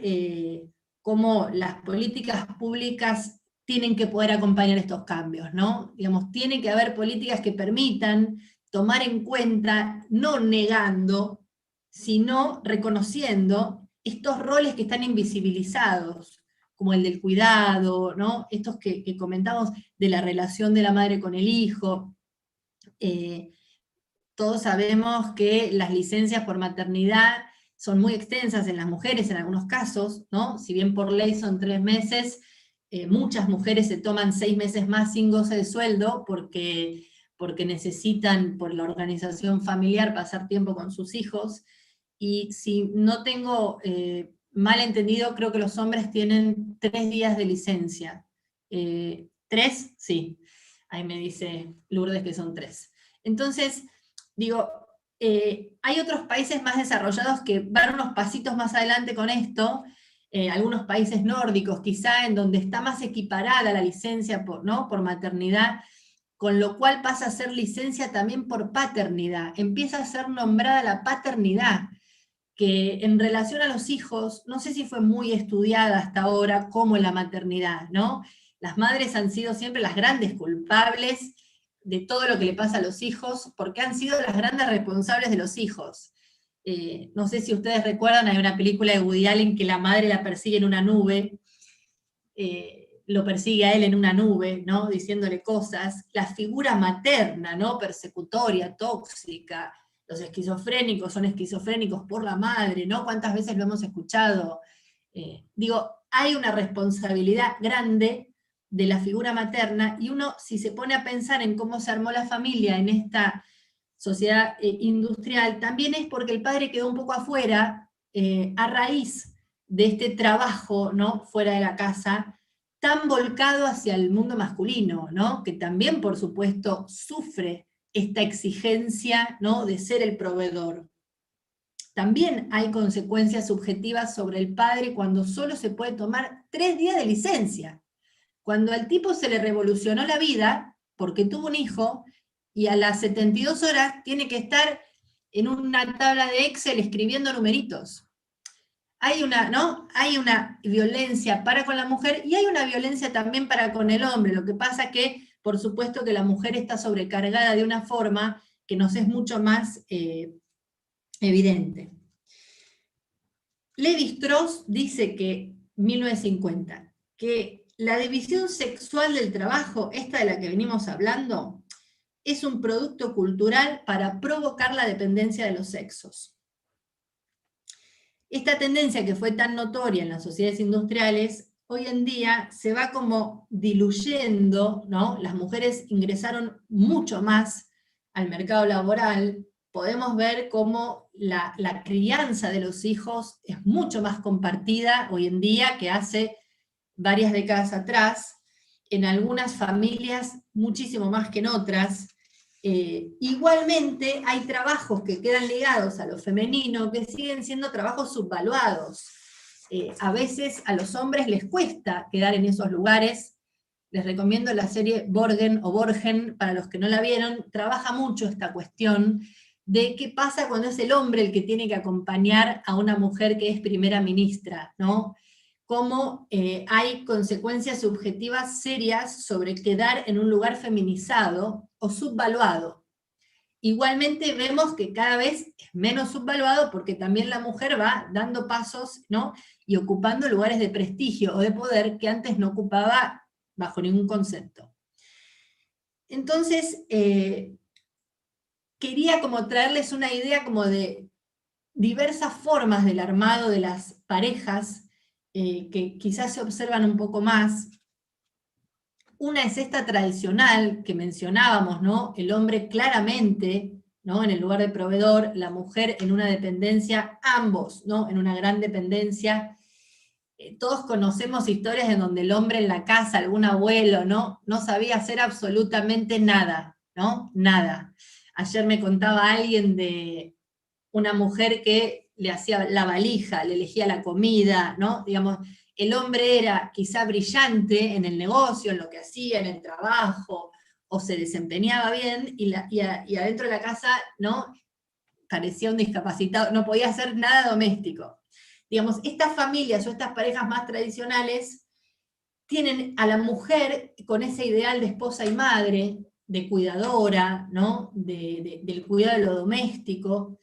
cómo las políticas públicas tienen que poder acompañar estos cambios, ¿no? Digamos, tiene que haber políticas que permitan tomar en cuenta, no negando, sino reconociendo estos roles que están invisibilizados, como el del cuidado, ¿no? Estos que comentamos de la relación de la madre con el hijo. Todos sabemos que las licencias por maternidad son muy extensas en las mujeres en algunos casos, ¿no? Si bien por ley son 3 meses, muchas mujeres se toman 6 meses más sin goce de sueldo porque necesitan, por la organización familiar, pasar tiempo con sus hijos. Y si no tengo mal entendido, creo que los hombres tienen 3 días de licencia. ¿3? Sí. Ahí me dice Lourdes que son 3. Entonces, digo, hay otros países más desarrollados que van unos pasitos más adelante con esto, algunos países nórdicos quizá, en donde está más equiparada la licencia por maternidad, con lo cual pasa a ser licencia también por paternidad, empieza a ser nombrada la paternidad, que en relación a los hijos, no sé si fue muy estudiada hasta ahora como la maternidad, ¿no? Las madres han sido siempre las grandes culpables de todo lo que le pasa a los hijos, porque han sido las grandes responsables de los hijos. No sé si ustedes recuerdan, hay una película de Woody Allen que la madre la persigue en una nube, lo persigue a él en una nube, ¿no? Diciéndole cosas. La figura materna, ¿no? Persecutoria, tóxica. Los esquizofrénicos son esquizofrénicos por la madre, ¿no? ¿Cuántas veces lo hemos escuchado? Digo, hay una responsabilidad grande de la figura materna, y uno, si se pone a pensar en cómo se armó la familia en esta sociedad industrial, también es porque el padre quedó un poco afuera a raíz de este trabajo, ¿no? Fuera de la casa, tan volcado hacia el mundo masculino, ¿no? Que también, por supuesto, sufre esta exigencia, ¿no? De ser el proveedor. También hay consecuencias subjetivas sobre el padre cuando solo se puede tomar 3 días de licencia. Cuando al tipo se le revolucionó la vida, porque tuvo un hijo, y a las 72 horas tiene que estar en una tabla de Excel escribiendo numeritos. Hay una violencia para con la mujer y hay una violencia también para con el hombre. Lo que pasa que, por supuesto, que la mujer está sobrecargada de una forma que nos es mucho más evidente. Lévi-Strauss dice que, 1950, que la división sexual del trabajo, esta de la que venimos hablando, es un producto cultural para provocar la dependencia de los sexos. Esta tendencia que fue tan notoria en las sociedades industriales, hoy en día se va como diluyendo, ¿no? Las mujeres ingresaron mucho más al mercado laboral. Podemos ver cómo la crianza de los hijos es mucho más compartida hoy en día que hace varias décadas atrás, en algunas familias muchísimo más que en otras. Igualmente hay trabajos que quedan ligados a lo femenino que siguen siendo trabajos subvaluados. A veces a los hombres les cuesta quedar en esos lugares. Les recomiendo la serie Borgen o Borgen, para los que no la vieron, trabaja mucho esta cuestión de qué pasa cuando es el hombre el que tiene que acompañar a una mujer que es primera ministra, ¿no? Cómo hay consecuencias subjetivas serias sobre quedar en un lugar feminizado o subvaluado. Igualmente vemos que cada vez es menos subvaluado porque también la mujer va dando pasos, ¿no? Y ocupando lugares de prestigio o de poder que antes no ocupaba bajo ningún concepto. Entonces, quería como traerles una idea como de diversas formas del armado de las parejas que quizás se observan un poco más. Una es esta tradicional que mencionábamos, ¿no? El hombre claramente, ¿no?, en el lugar de proveedor, la mujer en una dependencia, ambos, ¿no?, en una gran dependencia. Todos conocemos historias en donde el hombre en la casa, algún abuelo, ¿no?, no sabía hacer absolutamente nada, ¿no? Nada. Ayer me contaba alguien de una mujer que le hacía la valija, le elegía la comida, ¿no? Digamos, el hombre era quizá brillante en el negocio, en lo que hacía, en el trabajo, o se desempeñaba bien, y adentro de la casa, ¿no?, parecía un discapacitado, no podía hacer nada doméstico. Digamos, estas familias o estas parejas más tradicionales tienen a la mujer con ese ideal de esposa y madre, de cuidadora, ¿no?, del cuidado de lo doméstico,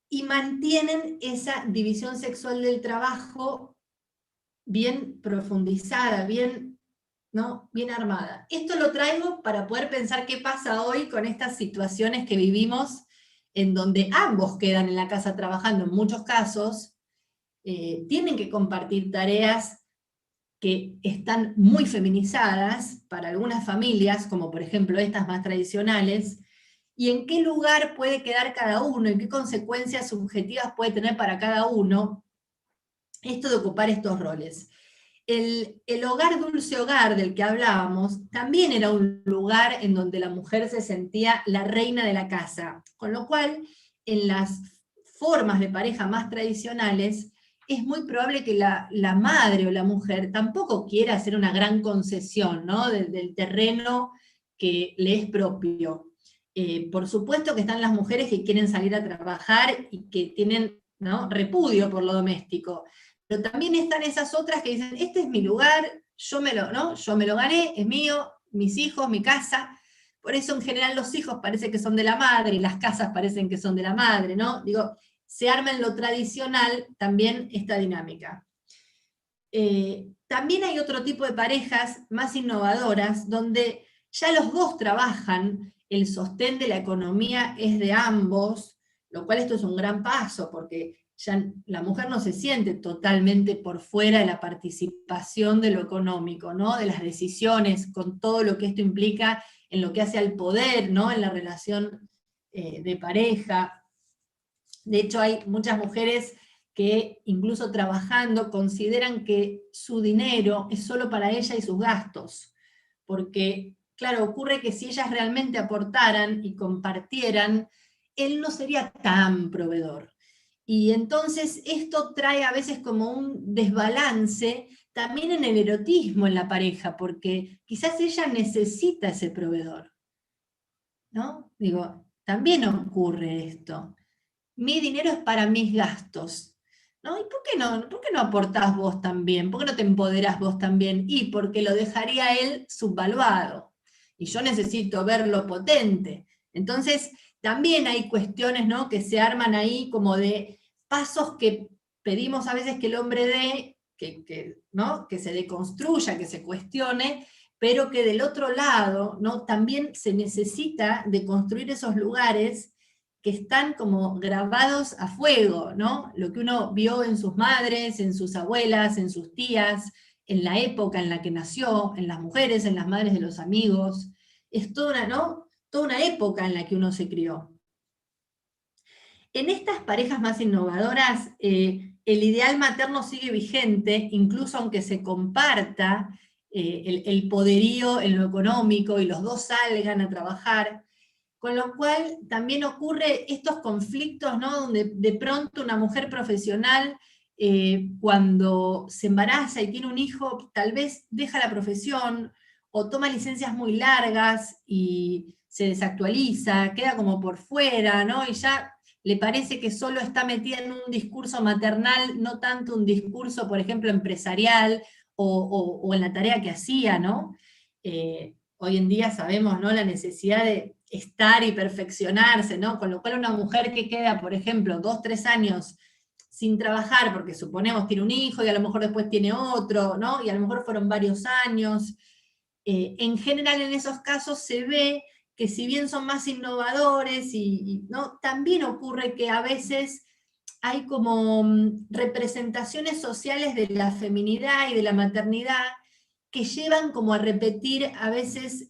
y mantienen esa división sexual del trabajo bien profundizada, bien, ¿no?, bien armada. Esto lo traigo para poder pensar qué pasa hoy con estas situaciones que vivimos, en donde ambos quedan en la casa trabajando en muchos casos, tienen que compartir tareas que están muy feminizadas para algunas familias, como por ejemplo estas más tradicionales, y en qué lugar puede quedar cada uno, y qué consecuencias subjetivas puede tener para cada uno esto de ocupar estos roles. El hogar dulce hogar del que hablábamos también era un lugar en donde la mujer se sentía la reina de la casa, con lo cual en las formas de pareja más tradicionales es muy probable que la madre o la mujer tampoco quiera hacer una gran concesión, ¿no?, del terreno que le es propio. Por supuesto que están las mujeres que quieren salir a trabajar y que tienen, ¿no?, repudio por lo doméstico, pero también están esas otras que dicen, este es mi lugar, yo me lo gané, es mío, mis hijos, mi casa. Por eso en general los hijos parece que son de la madre, y las casas parecen que son de la madre, ¿no? Digo, se arma en lo tradicional también esta dinámica. También hay otro tipo de parejas más innovadoras, donde ya los dos trabajan, el sostén de la economía es de ambos, lo cual esto es un gran paso, porque ya la mujer no se siente totalmente por fuera de la participación de lo económico, ¿no?, de las decisiones, con todo lo que esto implica en lo que hace al poder, ¿no?, en la relación de pareja. De hecho, hay muchas mujeres que incluso trabajando consideran que su dinero es solo para ella y sus gastos, porque, claro, ocurre que si ellas realmente aportaran y compartieran, él no sería tan proveedor. Y entonces esto trae a veces como un desbalance también en el erotismo en la pareja, porque quizás ella necesita ese proveedor, ¿no? Digo, también ocurre esto. Mi dinero es para mis gastos, ¿no? ¿Y por qué no aportás vos también? ¿Por qué no te empoderás vos también? Y porque lo dejaría él subvaluado. Y yo necesito verlo potente. Entonces, también hay cuestiones, ¿no?, que se arman ahí como de pasos que pedimos a veces que el hombre dé, ¿no?, que se deconstruya, que se cuestione, pero que del otro lado, ¿no?, también se necesita de construir esos lugares que están como grabados a fuego, ¿no? Lo que uno vio en sus madres, en sus abuelas, en sus tías, en la época en la que nació, en las mujeres, en las madres de los amigos. Es toda una, ¿no?, toda una época en la que uno se crió. En estas parejas más innovadoras, el ideal materno sigue vigente, incluso aunque se comparta el poderío en lo económico y los dos salgan a trabajar, con lo cual también ocurre estos conflictos, ¿no?, donde de pronto una mujer profesional, cuando se embaraza y tiene un hijo, tal vez deja la profesión, o toma licencias muy largas y se desactualiza, queda como por fuera, ¿no?, y ya le parece que solo está metida en un discurso maternal, no tanto un discurso, por ejemplo, empresarial, o en la tarea que hacía, ¿no? Hoy en día sabemos, ¿no?, la necesidad de estar y perfeccionarse, ¿no? Con lo cual una mujer que queda, por ejemplo, 2, 3 años sin trabajar, porque suponemos tiene un hijo y a lo mejor después tiene otro, ¿no?, y a lo mejor fueron varios años, en general en esos casos se ve que si bien son más innovadores, ¿no?, también ocurre que a veces hay como representaciones sociales de la feminidad y de la maternidad que llevan como a repetir a veces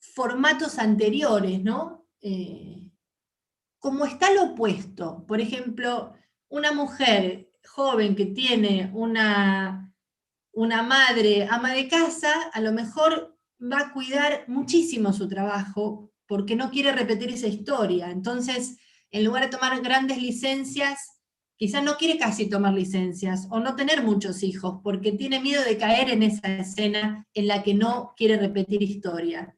formatos anteriores, ¿no? Como está lo opuesto, por ejemplo, una mujer joven que tiene una madre ama de casa, a lo mejor va a cuidar muchísimo su trabajo porque no quiere repetir esa historia. Entonces, en lugar de tomar grandes licencias, quizás no quiere casi tomar licencias o no tener muchos hijos porque tiene miedo de caer en esa escena en la que no quiere repetir historia.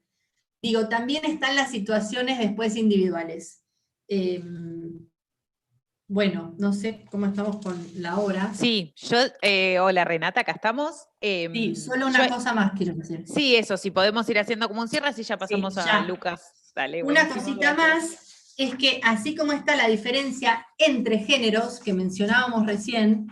Digo, también están las situaciones después individuales. Bueno, no sé cómo estamos con la hora. Sí, hola Renata, acá estamos. Sí, solo una cosa más quiero decir. Sí, eso, si podemos ir haciendo como un cierre, así ya pasamos a Lucas. Dale, una cosita más es que así como está la diferencia entre géneros que mencionábamos recién,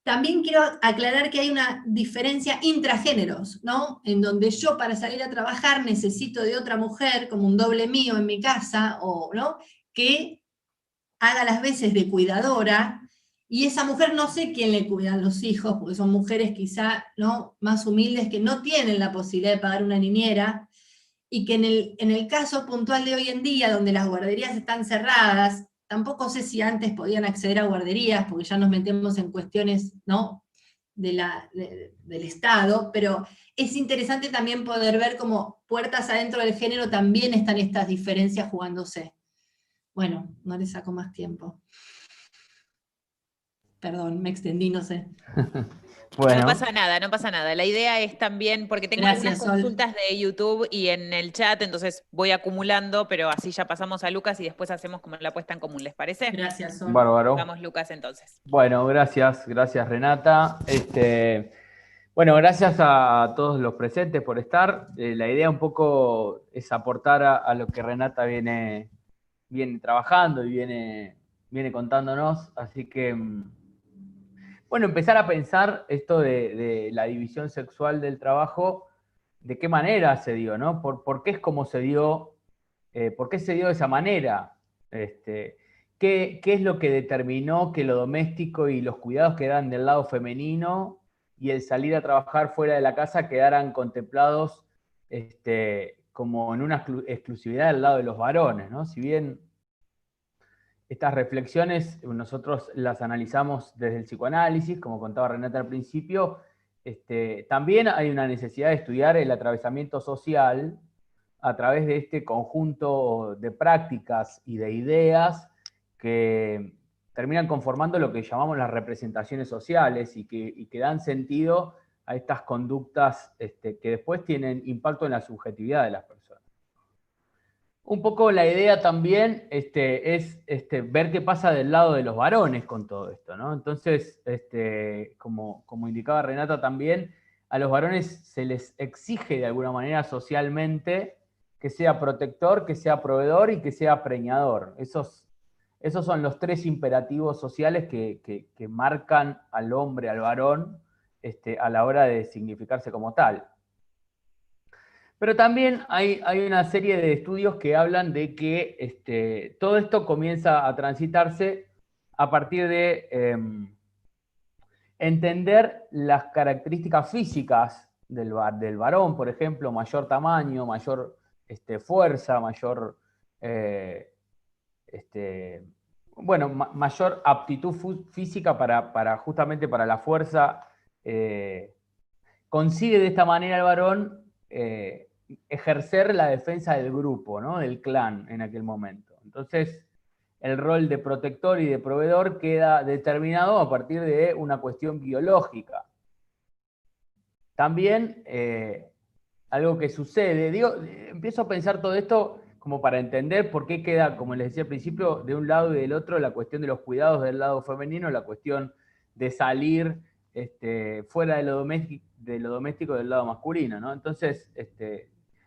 también quiero aclarar que hay una diferencia intragéneros, ¿no? En donde yo para salir a trabajar necesito de otra mujer, como un doble mío en mi casa, o, ¿no? Que haga las veces de cuidadora, y esa mujer no sé quién le cuida a los hijos, porque son mujeres quizá, ¿no?, más humildes que no tienen la posibilidad de pagar una niñera, y que en el caso puntual de hoy en día, donde las guarderías están cerradas, tampoco sé si antes podían acceder a guarderías, porque ya nos metemos en cuestiones, ¿no?, del Estado, pero es interesante también poder ver cómo puertas adentro del género también están estas diferencias jugándose. Bueno, no les saco más tiempo. Perdón, me extendí, no sé. Bueno. No pasa nada, no pasa nada. La idea es también, porque tengo algunas consultas de YouTube y en el chat, entonces voy acumulando, pero así ya pasamos a Lucas y después hacemos como la puesta en común, ¿les parece? Gracias, Sol. Bárbaro. Vamos, Lucas, entonces. Bueno, gracias Renata. Bueno, gracias a todos los presentes por estar. La idea un poco es aportar a lo que Renata viene trabajando y viene contándonos, así que, bueno, empezar a pensar esto de la división sexual del trabajo, de qué manera se dio, ¿no? ¿Por qué es como se dio? ¿Por qué se dio de esa manera? ¿Qué es lo que determinó que lo doméstico y los cuidados quedaran del lado femenino y el salir a trabajar fuera de la casa quedaran contemplados como en una exclusividad del lado de los varones, ¿no? Si bien estas reflexiones nosotros las analizamos desde el psicoanálisis, como contaba Renata al principio, también hay una necesidad de estudiar el atravesamiento social a través de este conjunto de prácticas y de ideas que terminan conformando lo que llamamos las representaciones sociales y que dan sentido a estas conductas que después tienen impacto en la subjetividad de las personas. Un poco la idea también es ver qué pasa del lado de los varones con todo esto, ¿no? Entonces, como indicaba Renata también, a los varones se les exige de alguna manera socialmente que sea protector, que sea proveedor y que sea preñador. Esos son los tres imperativos sociales que marcan al hombre, al varón, a la hora de significarse como tal. Pero también hay una serie de estudios que hablan de que todo esto comienza a transitarse a partir de entender las características físicas del varón, por ejemplo, mayor tamaño, mayor fuerza, mayor, mayor aptitud física justamente para la fuerza. Consigue de esta manera el varón ejercer la defensa del grupo, ¿no? Del clan en aquel momento. Entonces, el rol de protector y de proveedor queda determinado a partir de una cuestión biológica. También, algo que sucede, empiezo a pensar todo esto como para entender por qué queda, como les decía al principio, de un lado y del otro la cuestión de los cuidados del lado femenino, la cuestión de salir fuera de lo doméstico del lado masculino, ¿no? Entonces,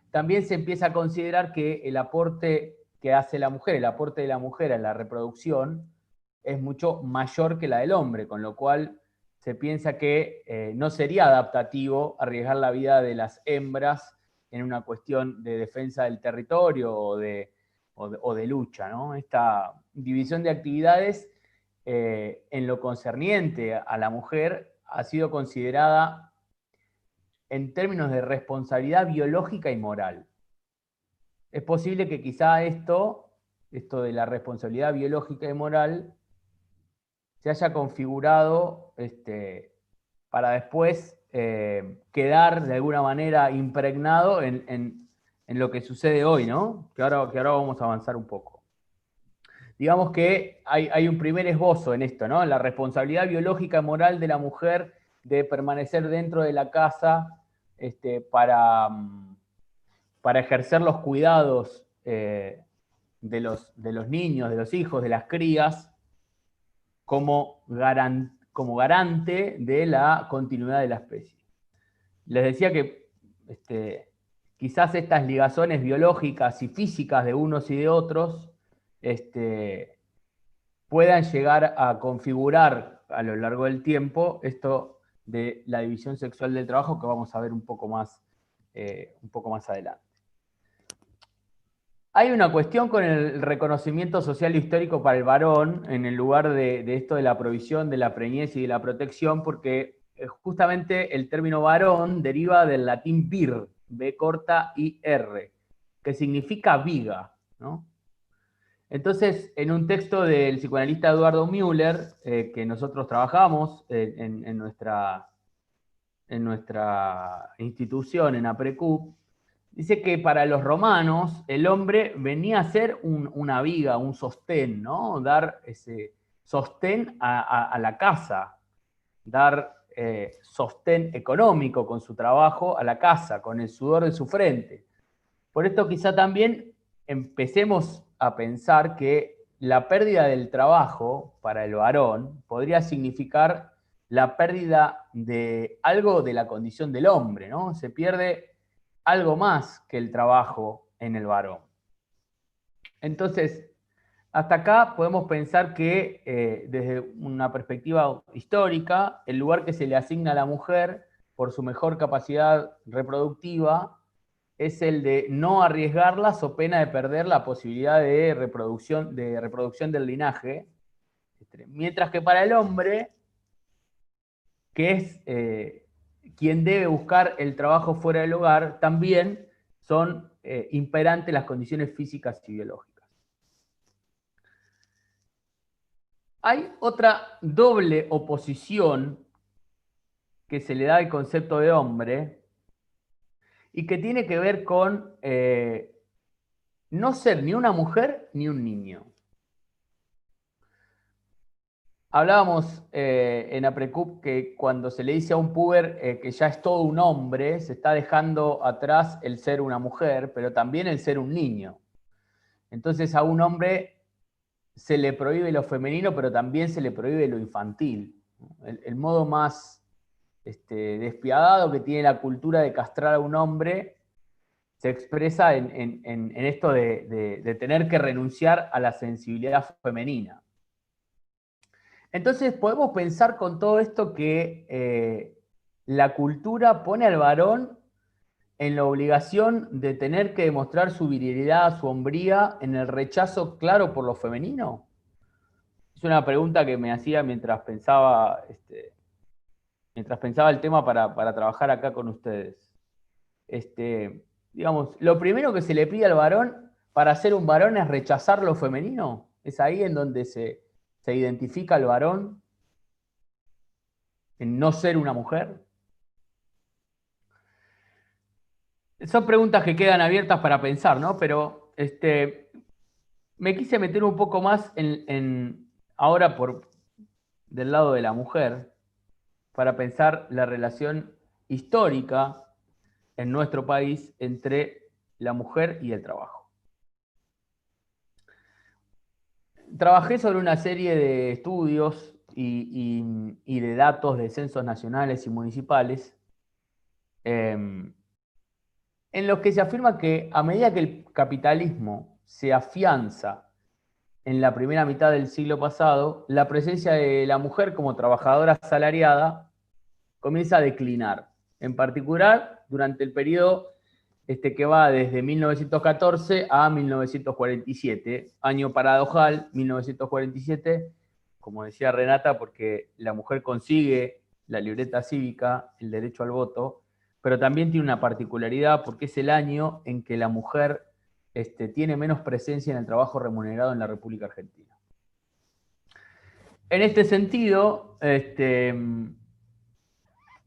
también se empieza a considerar que el aporte que hace la mujer, el aporte de la mujer a la reproducción, es mucho mayor que la del hombre, con lo cual se piensa que no sería adaptativo arriesgar la vida de las hembras en una cuestión de defensa del territorio o de lucha, ¿no? Esta división de actividades en lo concerniente a la mujer ha sido considerada en términos de responsabilidad biológica y moral. Es posible que quizá esto de la responsabilidad biológica y moral, se haya configurado para después quedar de alguna manera impregnado en lo que sucede hoy, ¿no? Que ahora vamos a avanzar un poco. Digamos que hay un primer esbozo en esto, ¿no? La responsabilidad biológica y moral de la mujer de permanecer dentro de la casa para ejercer los cuidados de los niños, de los hijos, de las crías, como garante de la continuidad de la especie. Les decía que quizás estas ligazones biológicas y físicas de unos y de otros puedan llegar a configurar a lo largo del tiempo esto de la división sexual del trabajo, que vamos a ver un poco más adelante. Hay una cuestión con el reconocimiento social e histórico para el varón, en el lugar de esto de la provisión, de la preñez y de la protección, porque justamente el término varón deriva del latín vir, B corta I R, que significa viga, ¿no? Entonces, en un texto del psicoanalista Eduardo Müller, que nosotros trabajamos en nuestra institución, en APRECUP, dice que para los romanos el hombre venía a ser una viga, un sostén, ¿no? Dar ese sostén a la casa, dar sostén económico con su trabajo a la casa, con el sudor de su frente. Por esto quizá también empecemos a pensar que la pérdida del trabajo para el varón podría significar la pérdida de algo de la condición del hombre, ¿no? Se pierde algo más que el trabajo en el varón. Entonces, hasta acá podemos pensar que desde una perspectiva histórica, el lugar que se le asigna a la mujer por su mejor capacidad reproductiva es el de no arriesgarla so pena de perder la posibilidad de reproducción del linaje, mientras que para el hombre, que es quien debe buscar el trabajo fuera del hogar, también son imperantes las condiciones físicas y biológicas. Hay otra doble oposición que se le da al concepto de hombre y que tiene que ver con no ser ni una mujer ni un niño. Hablábamos en APRECUP que cuando se le dice a un puber que ya es todo un hombre, se está dejando atrás el ser una mujer, pero también el ser un niño. Entonces a un hombre se le prohíbe lo femenino, pero también se le prohíbe lo infantil. El modo más despiadado que tiene la cultura de castrar a un hombre se expresa en esto de tener que renunciar a la sensibilidad femenina. Entonces podemos pensar con todo esto que la cultura pone al varón en la obligación de tener que demostrar su virilidad, su hombría, en el rechazo claro por lo femenino. Es una pregunta que me hacía mientras pensaba el tema para trabajar acá con ustedes. Digamos, lo primero que se le pide al varón para ser un varón es rechazar lo femenino. Es ahí en donde se identifica al varón en no ser una mujer. Son preguntas que quedan abiertas para pensar, ¿no? Pero me quise meter un poco más ahora del lado de la mujer para pensar la relación histórica en nuestro país entre la mujer y el trabajo. Trabajé sobre una serie de estudios y de datos de censos nacionales y municipales en los que se afirma que a medida que el capitalismo se afianza en la primera mitad del siglo pasado, la presencia de la mujer como trabajadora asalariada comienza a declinar. En particular, durante el periodo que va desde 1914 a 1947, año paradojal, 1947, como decía Renata, porque la mujer consigue la libreta cívica, el derecho al voto, pero también tiene una particularidad porque es el año en que la mujer tiene menos presencia en el trabajo remunerado en la República Argentina. En este sentido,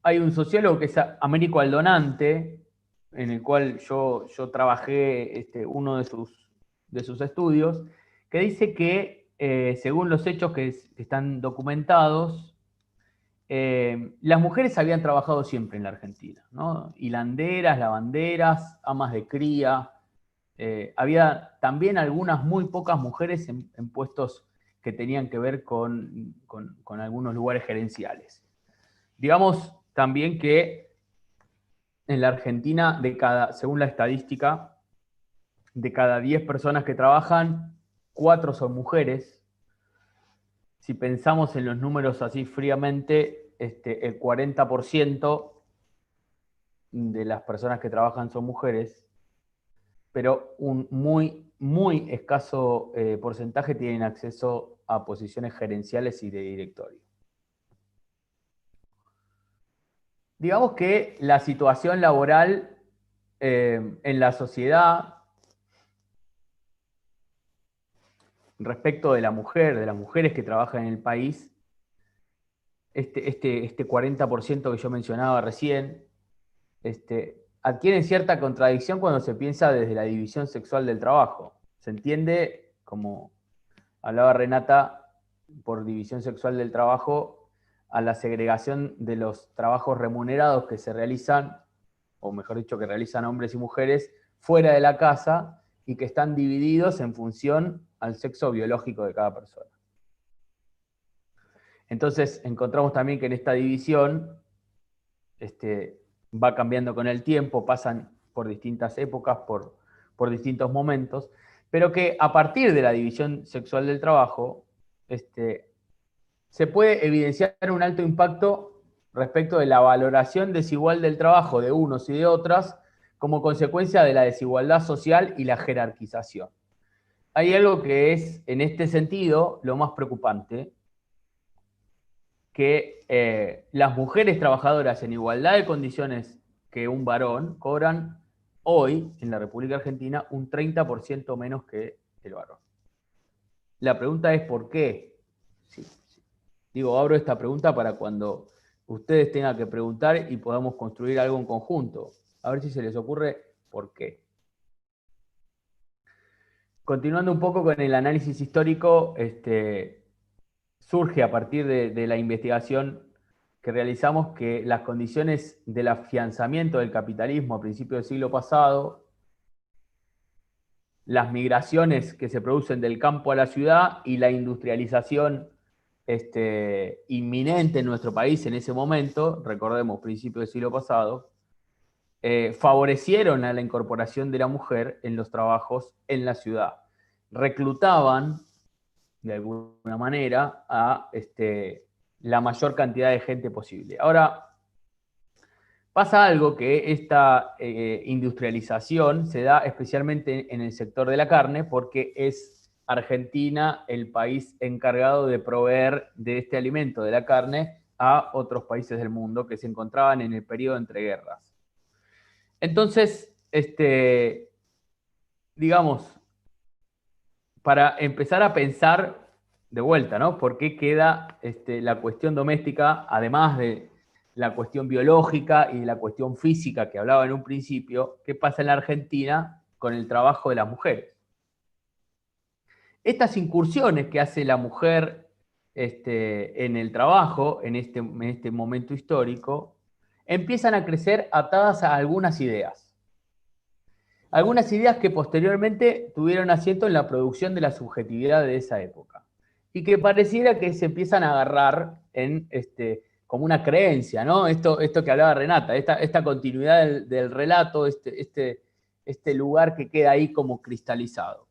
hay un sociólogo que es Américo Aldonante, en el cual yo trabajé uno de sus estudios, que dice que, según los hechos que están documentados, las mujeres habían trabajado siempre en la Argentina, ¿no? Hilanderas, lavanderas, amas de cría. Había también algunas muy pocas mujeres en puestos que tenían que ver con algunos lugares gerenciales. Digamos también que en la Argentina, según la estadística, de cada 10 personas que trabajan, 4 son mujeres. Si pensamos en los números así fríamente, el 40% de las personas que trabajan son mujeres, pero un muy, muy escaso porcentaje tienen acceso a posiciones gerenciales y de directorio. Digamos que la situación laboral en la sociedad respecto de la mujer, de las mujeres que trabajan en el país, este 40% que yo mencionaba recién, adquieren cierta contradicción cuando se piensa desde la división sexual del trabajo. Se entiende, como hablaba Renata, por división sexual del trabajo, a la segregación de los trabajos remunerados que se realizan, o mejor dicho, que realizan hombres y mujeres, fuera de la casa y que están divididos en función al sexo biológico de cada persona. Entonces, encontramos también que en esta división va cambiando con el tiempo, pasan por distintas épocas, por distintos momentos, pero que a partir de la división sexual del trabajo, se puede evidenciar un alto impacto respecto de la valoración desigual del trabajo de unos y de otras como consecuencia de la desigualdad social y la jerarquización. Hay algo que es, en este sentido, lo más preocupante, que las mujeres trabajadoras en igualdad de condiciones que un varón cobran hoy, en la República Argentina, un 30% menos que el varón. La pregunta es ¿por qué? Sí. Digo, abro esta pregunta para cuando ustedes tengan que preguntar y podamos construir algo en conjunto. A ver si se les ocurre por qué. Continuando un poco con el análisis histórico, surge a partir de la investigación que realizamos que las condiciones del afianzamiento del capitalismo a principios del siglo pasado, las migraciones que se producen del campo a la ciudad y la industrialización inminente en nuestro país en ese momento, recordemos, principios del siglo pasado, favorecieron a la incorporación de la mujer en los trabajos en la ciudad. Reclutaban, de alguna manera, a la mayor cantidad de gente posible. Ahora, pasa algo que esta industrialización se da especialmente en el sector de la carne, porque es Argentina el país encargado de proveer de este alimento, de la carne, a otros países del mundo que se encontraban en el periodo entre guerras. Entonces, digamos, para empezar a pensar de vuelta, ¿no? ¿Por qué queda la cuestión doméstica, además de la cuestión biológica y de la cuestión física que hablaba en un principio, qué pasa en la Argentina con el trabajo de las mujeres? Estas incursiones que hace la mujer en el trabajo, en este momento histórico, empiezan a crecer atadas a algunas ideas. Algunas ideas que posteriormente tuvieron asiento en la producción de la subjetividad de esa época. Y que pareciera que se empiezan a agarrar en como una creencia, ¿no? Esto que hablaba Renata, esta continuidad del relato, este lugar que queda ahí como cristalizado.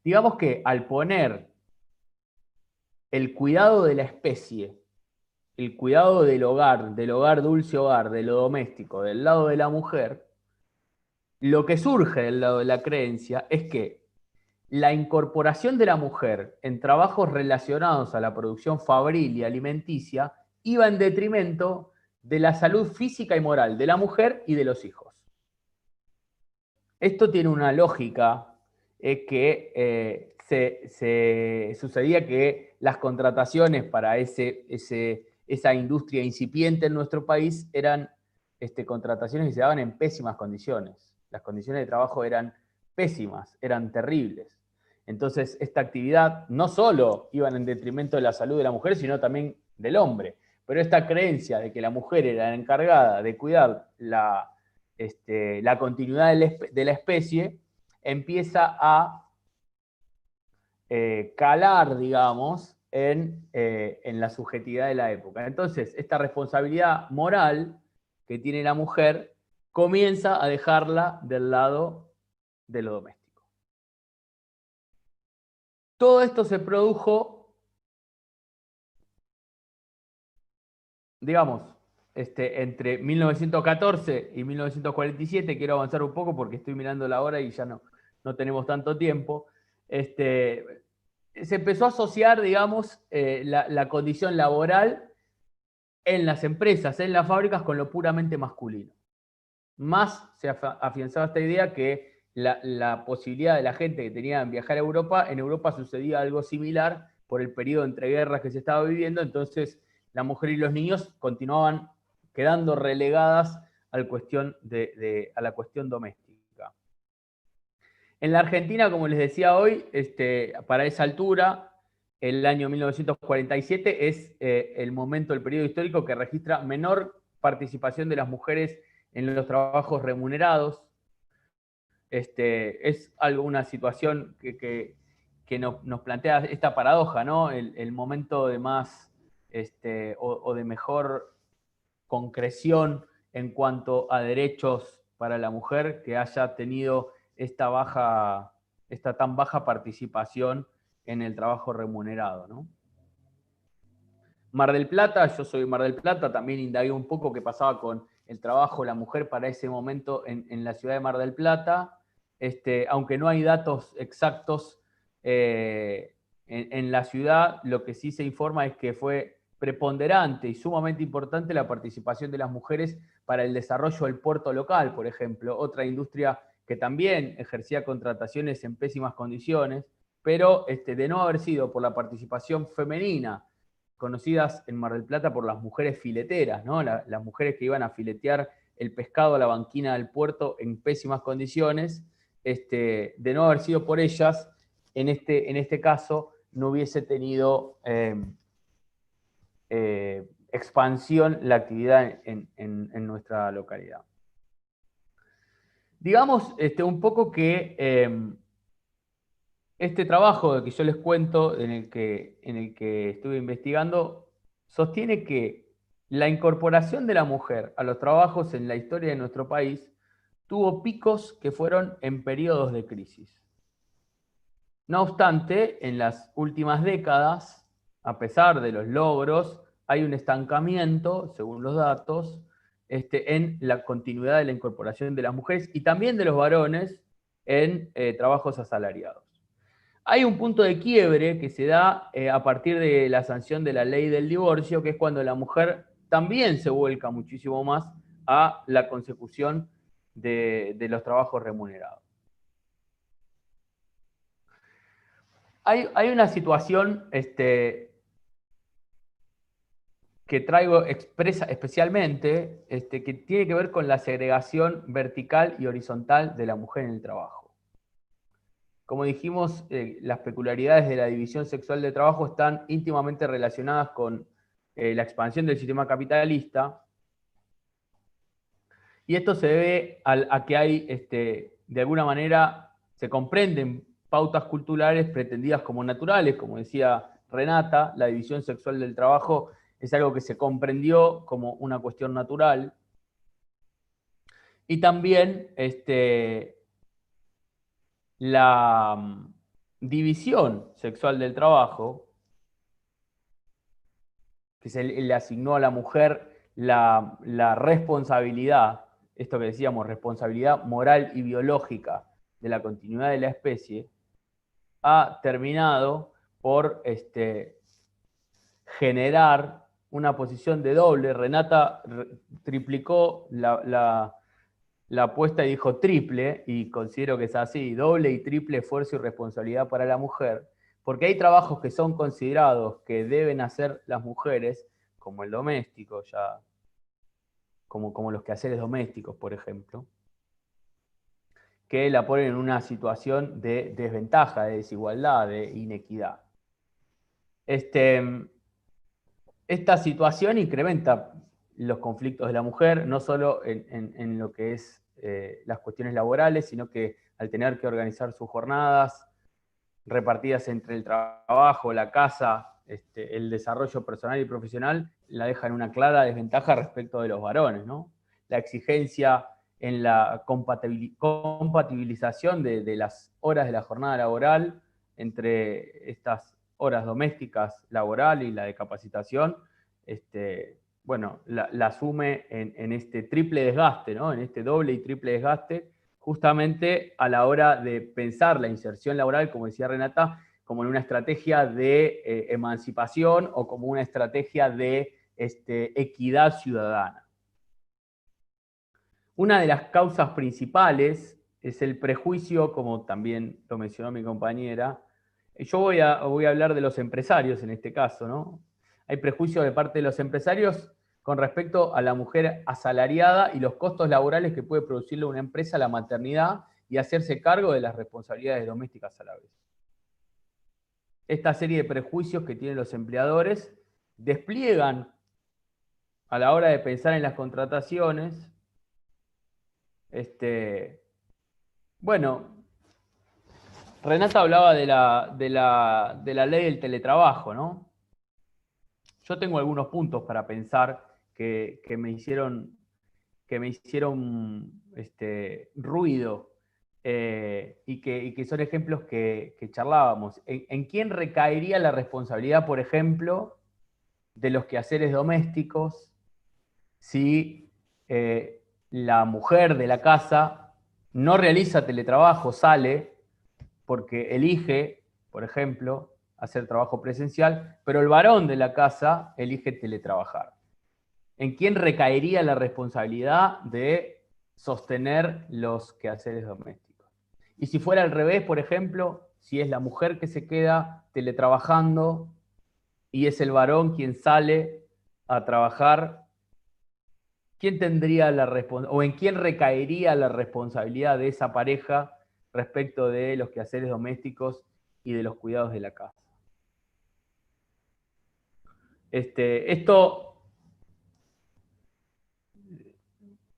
Digamos que al poner el cuidado de la especie, el cuidado del hogar dulce hogar, de lo doméstico, del lado de la mujer, lo que surge del lado de la creencia es que la incorporación de la mujer en trabajos relacionados a la producción fabril y alimenticia iba en detrimento de la salud física y moral de la mujer y de los hijos. Esto tiene una lógica que sucedía que las contrataciones para esa industria incipiente en nuestro país eran contrataciones que se daban en pésimas condiciones. Las condiciones de trabajo eran pésimas, eran terribles. Entonces, esta actividad no solo iba en detrimento de la salud de la mujer, sino también del hombre. Pero esta creencia de que la mujer era la encargada de cuidar la continuidad de la especie empieza a calar, digamos, en la subjetividad de la época. Entonces, esta responsabilidad moral que tiene la mujer comienza a dejarla del lado de lo doméstico. Todo esto se produjo, digamos, entre 1914 y 1947, quiero avanzar un poco porque estoy mirando la hora y ya no tenemos tanto tiempo. Se empezó a asociar, digamos, la condición laboral en las empresas, en las fábricas, con lo puramente masculino. Más se afianzaba esta idea que la posibilidad de la gente que tenía en viajar a Europa, en Europa sucedía algo similar por el periodo entre guerras que se estaba viviendo, entonces la mujer y los niños continuaban quedando relegadas a la cuestión doméstica. En la Argentina, como les decía hoy, para esa altura, el año 1947 es el momento, el periodo histórico que registra menor participación de las mujeres en los trabajos remunerados. Es una situación que nos plantea esta paradoja, ¿no? El momento de más o de mejor concreción en cuanto a derechos para la mujer que haya tenido esta tan baja participación en el trabajo remunerado, ¿no? Mar del Plata, yo soy de Mar del Plata, también indagué un poco qué pasaba con el trabajo de la mujer para ese momento en la ciudad de Mar del Plata. Aunque no hay datos exactos en la ciudad, lo que sí se informa es que fue preponderante y sumamente importante la participación de las mujeres para el desarrollo del puerto local, por ejemplo, otra industria que también ejercía contrataciones en pésimas condiciones, pero de no haber sido por la participación femenina, conocidas en Mar del Plata por las mujeres fileteras, ¿no? Las mujeres que iban a filetear el pescado a la banquina del puerto en pésimas condiciones, de no haber sido por ellas, en este caso no hubiese tenido expansión la actividad en nuestra localidad. Digamos un poco que este trabajo que yo les cuento, en el que estuve investigando, sostiene que la incorporación de la mujer a los trabajos en la historia de nuestro país tuvo picos que fueron en periodos de crisis. No obstante, en las últimas décadas, a pesar de los logros, hay un estancamiento, según los datos, en la continuidad de la incorporación de las mujeres y también de los varones en trabajos asalariados. Hay un punto de quiebre que se da a partir de la sanción de la ley del divorcio, que es cuando la mujer también se vuelca muchísimo más a la consecución de los trabajos remunerados. Hay una situación que traigo expresa especialmente, que tiene que ver con la segregación vertical y horizontal de la mujer en el trabajo. Como dijimos, las peculiaridades de la división sexual de trabajo están íntimamente relacionadas con la expansión del sistema capitalista, y esto se debe a que hay, de alguna manera, se comprenden pautas culturales pretendidas como naturales, como decía Renata, la división sexual del trabajo es algo que se comprendió como una cuestión natural, y también la división sexual del trabajo, que se le asignó a la mujer la responsabilidad, esto que decíamos, responsabilidad moral y biológica de la continuidad de la especie, ha terminado por generar una posición de doble. Renata triplicó la apuesta y dijo triple, y considero que es así, doble y triple esfuerzo y responsabilidad para la mujer, porque hay trabajos que son considerados que deben hacer las mujeres, como el doméstico, ya, como los quehaceres domésticos, por ejemplo, que la ponen en una situación de desventaja, de desigualdad, de inequidad. Esta situación incrementa los conflictos de la mujer, no solo en lo que es las cuestiones laborales, sino que al tener que organizar sus jornadas repartidas entre el trabajo, la casa, el desarrollo personal y profesional, la deja en una clara desventaja respecto de los varones, ¿no? La exigencia en la compatibilización de las horas de la jornada laboral entre estas horas domésticas laboral y la de capacitación, bueno, la asume en este triple desgaste, ¿no? En este doble y triple desgaste, justamente a la hora de pensar la inserción laboral, como decía Renata, como en una estrategia de emancipación o como una estrategia de equidad ciudadana. Una de las causas principales es el prejuicio, como también lo mencionó mi compañera. Yo voy a hablar de los empresarios en este caso, ¿no? Hay prejuicios de parte de los empresarios con respecto a la mujer asalariada y los costos laborales que puede producirle una empresa la maternidad y hacerse cargo de las responsabilidades domésticas a la vez. Esta serie de prejuicios que tienen los empleadores despliegan a la hora de pensar en las contrataciones. Bueno, Renata hablaba de la ley del teletrabajo, ¿no? Yo tengo algunos puntos para pensar que me hicieron ruido y que son ejemplos que charlábamos. ¿En quién recaería la responsabilidad, por ejemplo, de los quehaceres domésticos si la mujer de la casa no realiza teletrabajo, sale porque elige, por ejemplo, hacer trabajo presencial, pero el varón de la casa elige teletrabajar? ¿En quién recaería la responsabilidad de sostener los quehaceres domésticos? Y si fuera al revés, por ejemplo, si es la mujer que se queda teletrabajando y es el varón quien sale a trabajar, ¿quién tendría la responsabilidad, o en quién recaería la responsabilidad de esa pareja respecto de los quehaceres domésticos y de los cuidados de la casa? Esto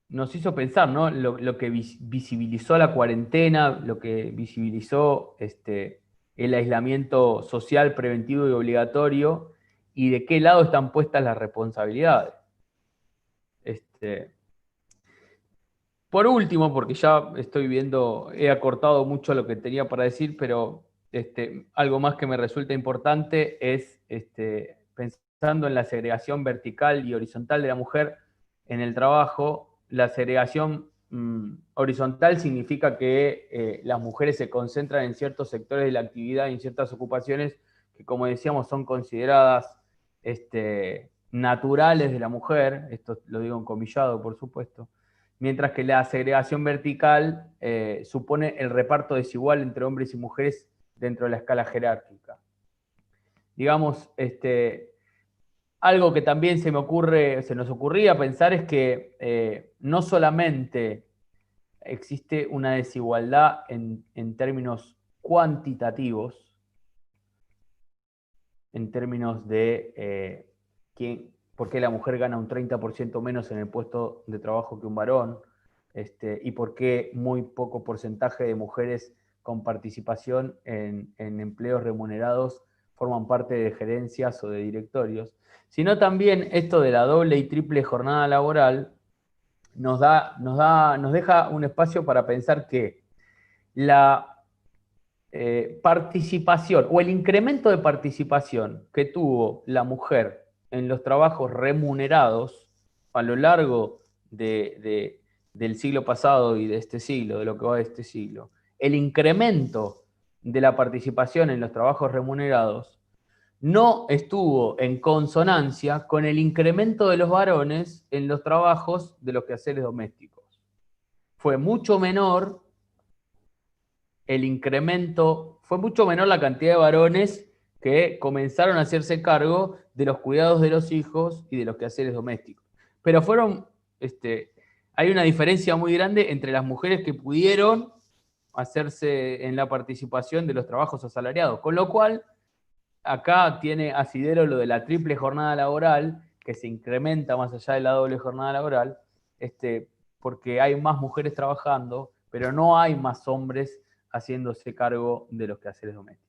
nos hizo pensar, ¿no? Lo que visibilizó la cuarentena, lo que visibilizó el aislamiento social preventivo y obligatorio, y de qué lado están puestas las responsabilidades. Por último, porque ya estoy viendo, he acortado mucho lo que tenía para decir, pero algo más que me resulta importante es, pensando en la segregación vertical y horizontal de la mujer en el trabajo, la segregación horizontal significa que las mujeres se concentran en ciertos sectores de la actividad y en ciertas ocupaciones que, como decíamos, son consideradas naturales de la mujer, esto lo digo encomillado, por supuesto, mientras que la segregación vertical supone el reparto desigual entre hombres y mujeres dentro de la escala jerárquica. Digamos, algo que también se nos ocurría pensar es que no solamente existe una desigualdad en términos cuantitativos, en términos de por qué la mujer gana un 30% menos en el puesto de trabajo que un varón, y por qué muy poco porcentaje de mujeres con participación en empleos remunerados forman parte de gerencias o de directorios, sino también esto de la doble y triple jornada laboral nos deja un espacio para pensar que la participación o el incremento de participación que tuvo la mujer en los trabajos remunerados a lo largo del siglo pasado y de este siglo, de lo que va de este siglo, el incremento de la participación en los trabajos remunerados no estuvo en consonancia con el incremento de los varones en los trabajos de los quehaceres domésticos. Fue mucho menor el incremento, fue mucho menor la cantidad de varones que comenzaron a hacerse cargo de los cuidados de los hijos y de los quehaceres domésticos. Pero hay una diferencia muy grande entre las mujeres que pudieron hacerse en la participación de los trabajos asalariados, con lo cual acá tiene asidero lo de la triple jornada laboral, que se incrementa más allá de la doble jornada laboral, porque hay más mujeres trabajando, pero no hay más hombres haciéndose cargo de los quehaceres domésticos.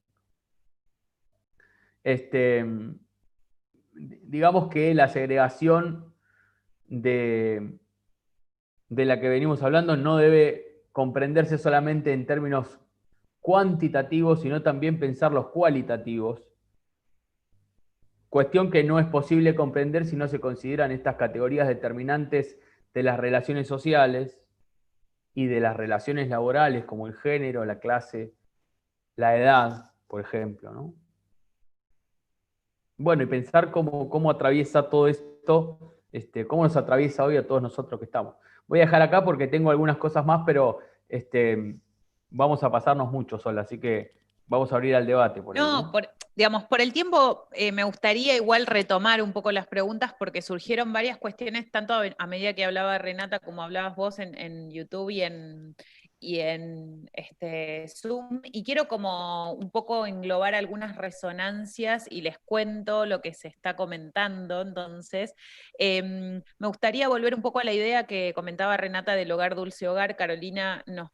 Digamos que la segregación de la que venimos hablando no debe comprenderse solamente en términos cuantitativos, sino también pensar los cualitativos. Cuestión que no es posible comprender si no se consideran estas categorías determinantes de las relaciones sociales y de las relaciones laborales, como el género, la clase, la edad, por ejemplo, ¿no? Bueno, y pensar cómo atraviesa todo esto, cómo nos atraviesa hoy a todos nosotros que estamos. Voy a dejar acá porque tengo algunas cosas más, pero vamos a pasarnos mucho solo, así que vamos a abrir al debate. Por ahí, ¿no? Por el tiempo me gustaría igual retomar un poco las preguntas porque surgieron varias cuestiones, tanto a medida que hablaba Renata como hablabas vos en YouTube y en Zoom, y quiero como un poco englobar algunas resonancias y les cuento lo que se está comentando. Entonces, me gustaría volver un poco a la idea que comentaba Renata del hogar dulce hogar. Carolina nos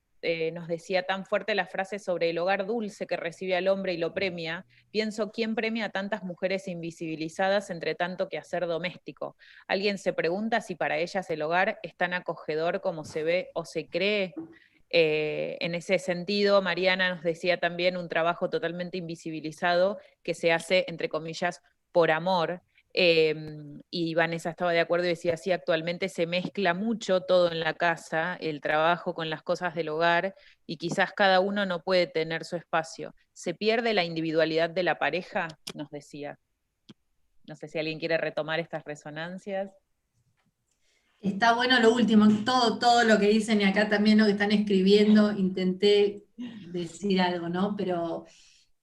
decía tan fuerte la frase sobre el hogar dulce que recibe al hombre y lo premia. Pienso, ¿quién premia a tantas mujeres invisibilizadas entre tanto quehacer doméstico? ¿Alguien se pregunta si para ellas el hogar es tan acogedor como se ve o se cree? En ese sentido, Mariana nos decía también un trabajo totalmente invisibilizado que se hace, entre comillas, por amor. Y Vanessa estaba de acuerdo y decía, sí, actualmente se mezcla mucho todo en la casa, el trabajo con las cosas del hogar, y quizás cada uno no puede tener su espacio. ¿Se pierde la individualidad de la pareja? Nos decía. No sé si alguien quiere retomar estas resonancias. Está bueno lo último, todo lo que dicen, y acá también lo que están escribiendo, intenté decir algo, ¿no? Pero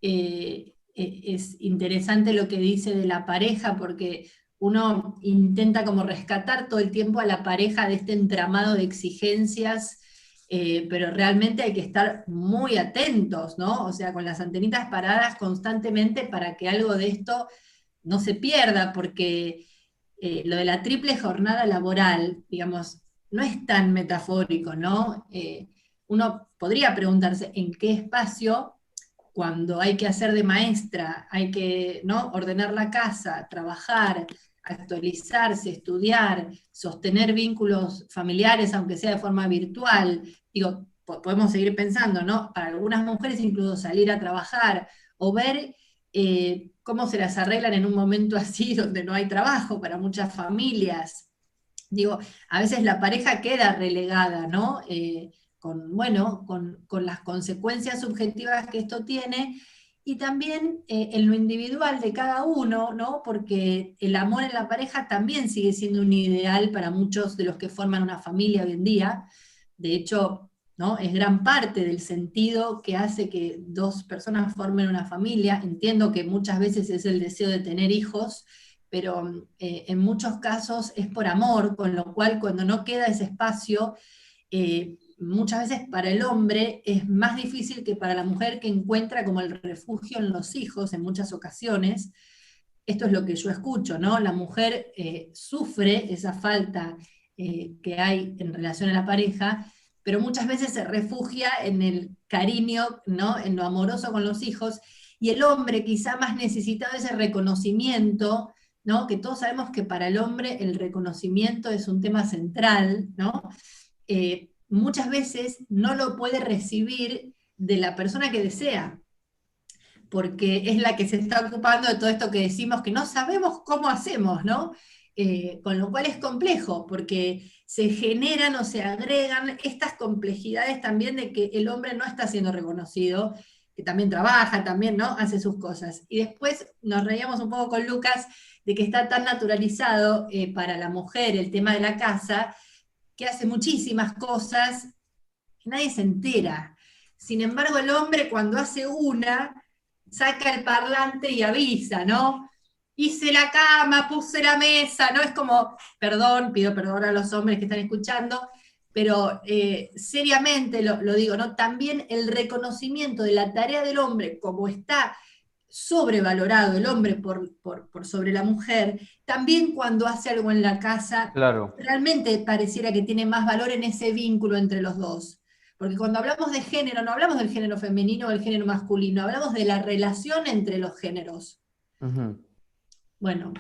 es interesante lo que dice de la pareja, porque uno intenta como rescatar todo el tiempo a la pareja de este entramado de exigencias, pero realmente hay que estar muy atentos, ¿no? O sea, con las antenitas paradas constantemente para que algo de esto no se pierda, porque lo de la triple jornada laboral, digamos, no es tan metafórico, ¿no? Uno podría preguntarse en qué espacio, cuando hay que hacer de maestra, hay que, ¿no?, ordenar la casa, trabajar, actualizarse, estudiar, sostener vínculos familiares, aunque sea de forma virtual. Digo, podemos seguir pensando, ¿no? Para algunas mujeres incluso salir a trabajar o ver cómo se las arreglan en un momento así donde no hay trabajo para muchas familias. Digo, a veces la pareja queda relegada, ¿no? Con las consecuencias subjetivas que esto tiene, y también en lo individual de cada uno, ¿no? Porque el amor en la pareja también sigue siendo un ideal para muchos de los que forman una familia hoy en día. De hecho, ¿no?, es gran parte del sentido que hace que dos personas formen una familia. Entiendo que muchas veces es el deseo de tener hijos, pero en muchos casos es por amor, con lo cual cuando no queda ese espacio, muchas veces para el hombre es más difícil que para la mujer, que encuentra como el refugio en los hijos en muchas ocasiones. Esto es lo que yo escucho, ¿no? La mujer sufre esa falta que hay en relación a la pareja, pero muchas veces se refugia en el cariño, ¿no?, en lo amoroso con los hijos, y el hombre quizá más necesitado de ese reconocimiento, ¿no?, que todos sabemos que para el hombre el reconocimiento es un tema central, ¿no? Muchas veces no lo puede recibir de la persona que desea, porque es la que se está ocupando de todo esto que decimos que no sabemos cómo hacemos, ¿no? Con lo cual es complejo, porque se generan o se agregan estas complejidades también de que el hombre no está siendo reconocido, que también trabaja, también, ¿no? Hace sus cosas. Y después nos reíamos un poco con Lucas de que está tan naturalizado para la mujer el tema de la casa, que hace muchísimas cosas que nadie se entera. Sin embargo, el hombre cuando hace una, saca el parlante y avisa, ¿no? Hice la cama, puse la mesa, ¿no? Es como, perdón, pido perdón a los hombres que están escuchando, pero seriamente lo digo, ¿no? También el reconocimiento de la tarea del hombre, como está sobrevalorado el hombre por sobre la mujer, también cuando hace algo en la casa, Claro. realmente pareciera que tiene más valor en ese vínculo entre los dos. Porque cuando hablamos de género, no hablamos del género femenino o del género masculino, hablamos de la relación entre los géneros. Ujú. Bueno,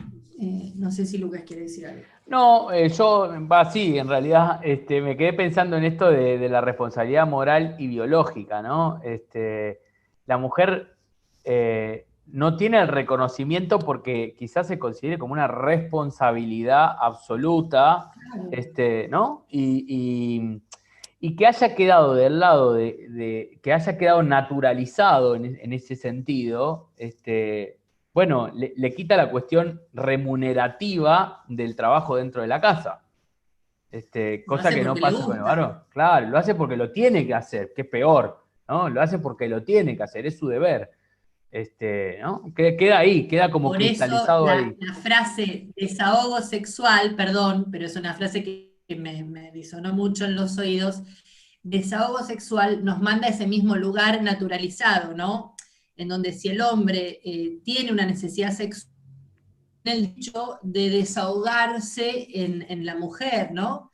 no sé si Lucas quiere decir algo. No, sí, en realidad me quedé pensando en esto de la responsabilidad moral y biológica, ¿no? La mujer no tiene el reconocimiento porque quizás se considere como una responsabilidad absoluta, Claro. ¿no? Y que haya quedado del lado que haya quedado naturalizado en ese sentido, bueno, le quita la cuestión remunerativa del trabajo dentro de la casa. Lo Cosa hace que no porque le pasa con el gusta. varón. Claro, lo hace porque lo tiene que hacer, que es peor, ¿no? Lo hace porque lo tiene que hacer, es su deber. ¿No? Queda ahí, queda como Por eso cristalizado ahí. la frase desahogo sexual, perdón, pero es una frase que me disonó mucho en los oídos, desahogo sexual nos manda a ese mismo lugar naturalizado, ¿no? En donde si el hombre tiene una necesidad sexual, el hecho de desahogarse en la mujer, ¿no?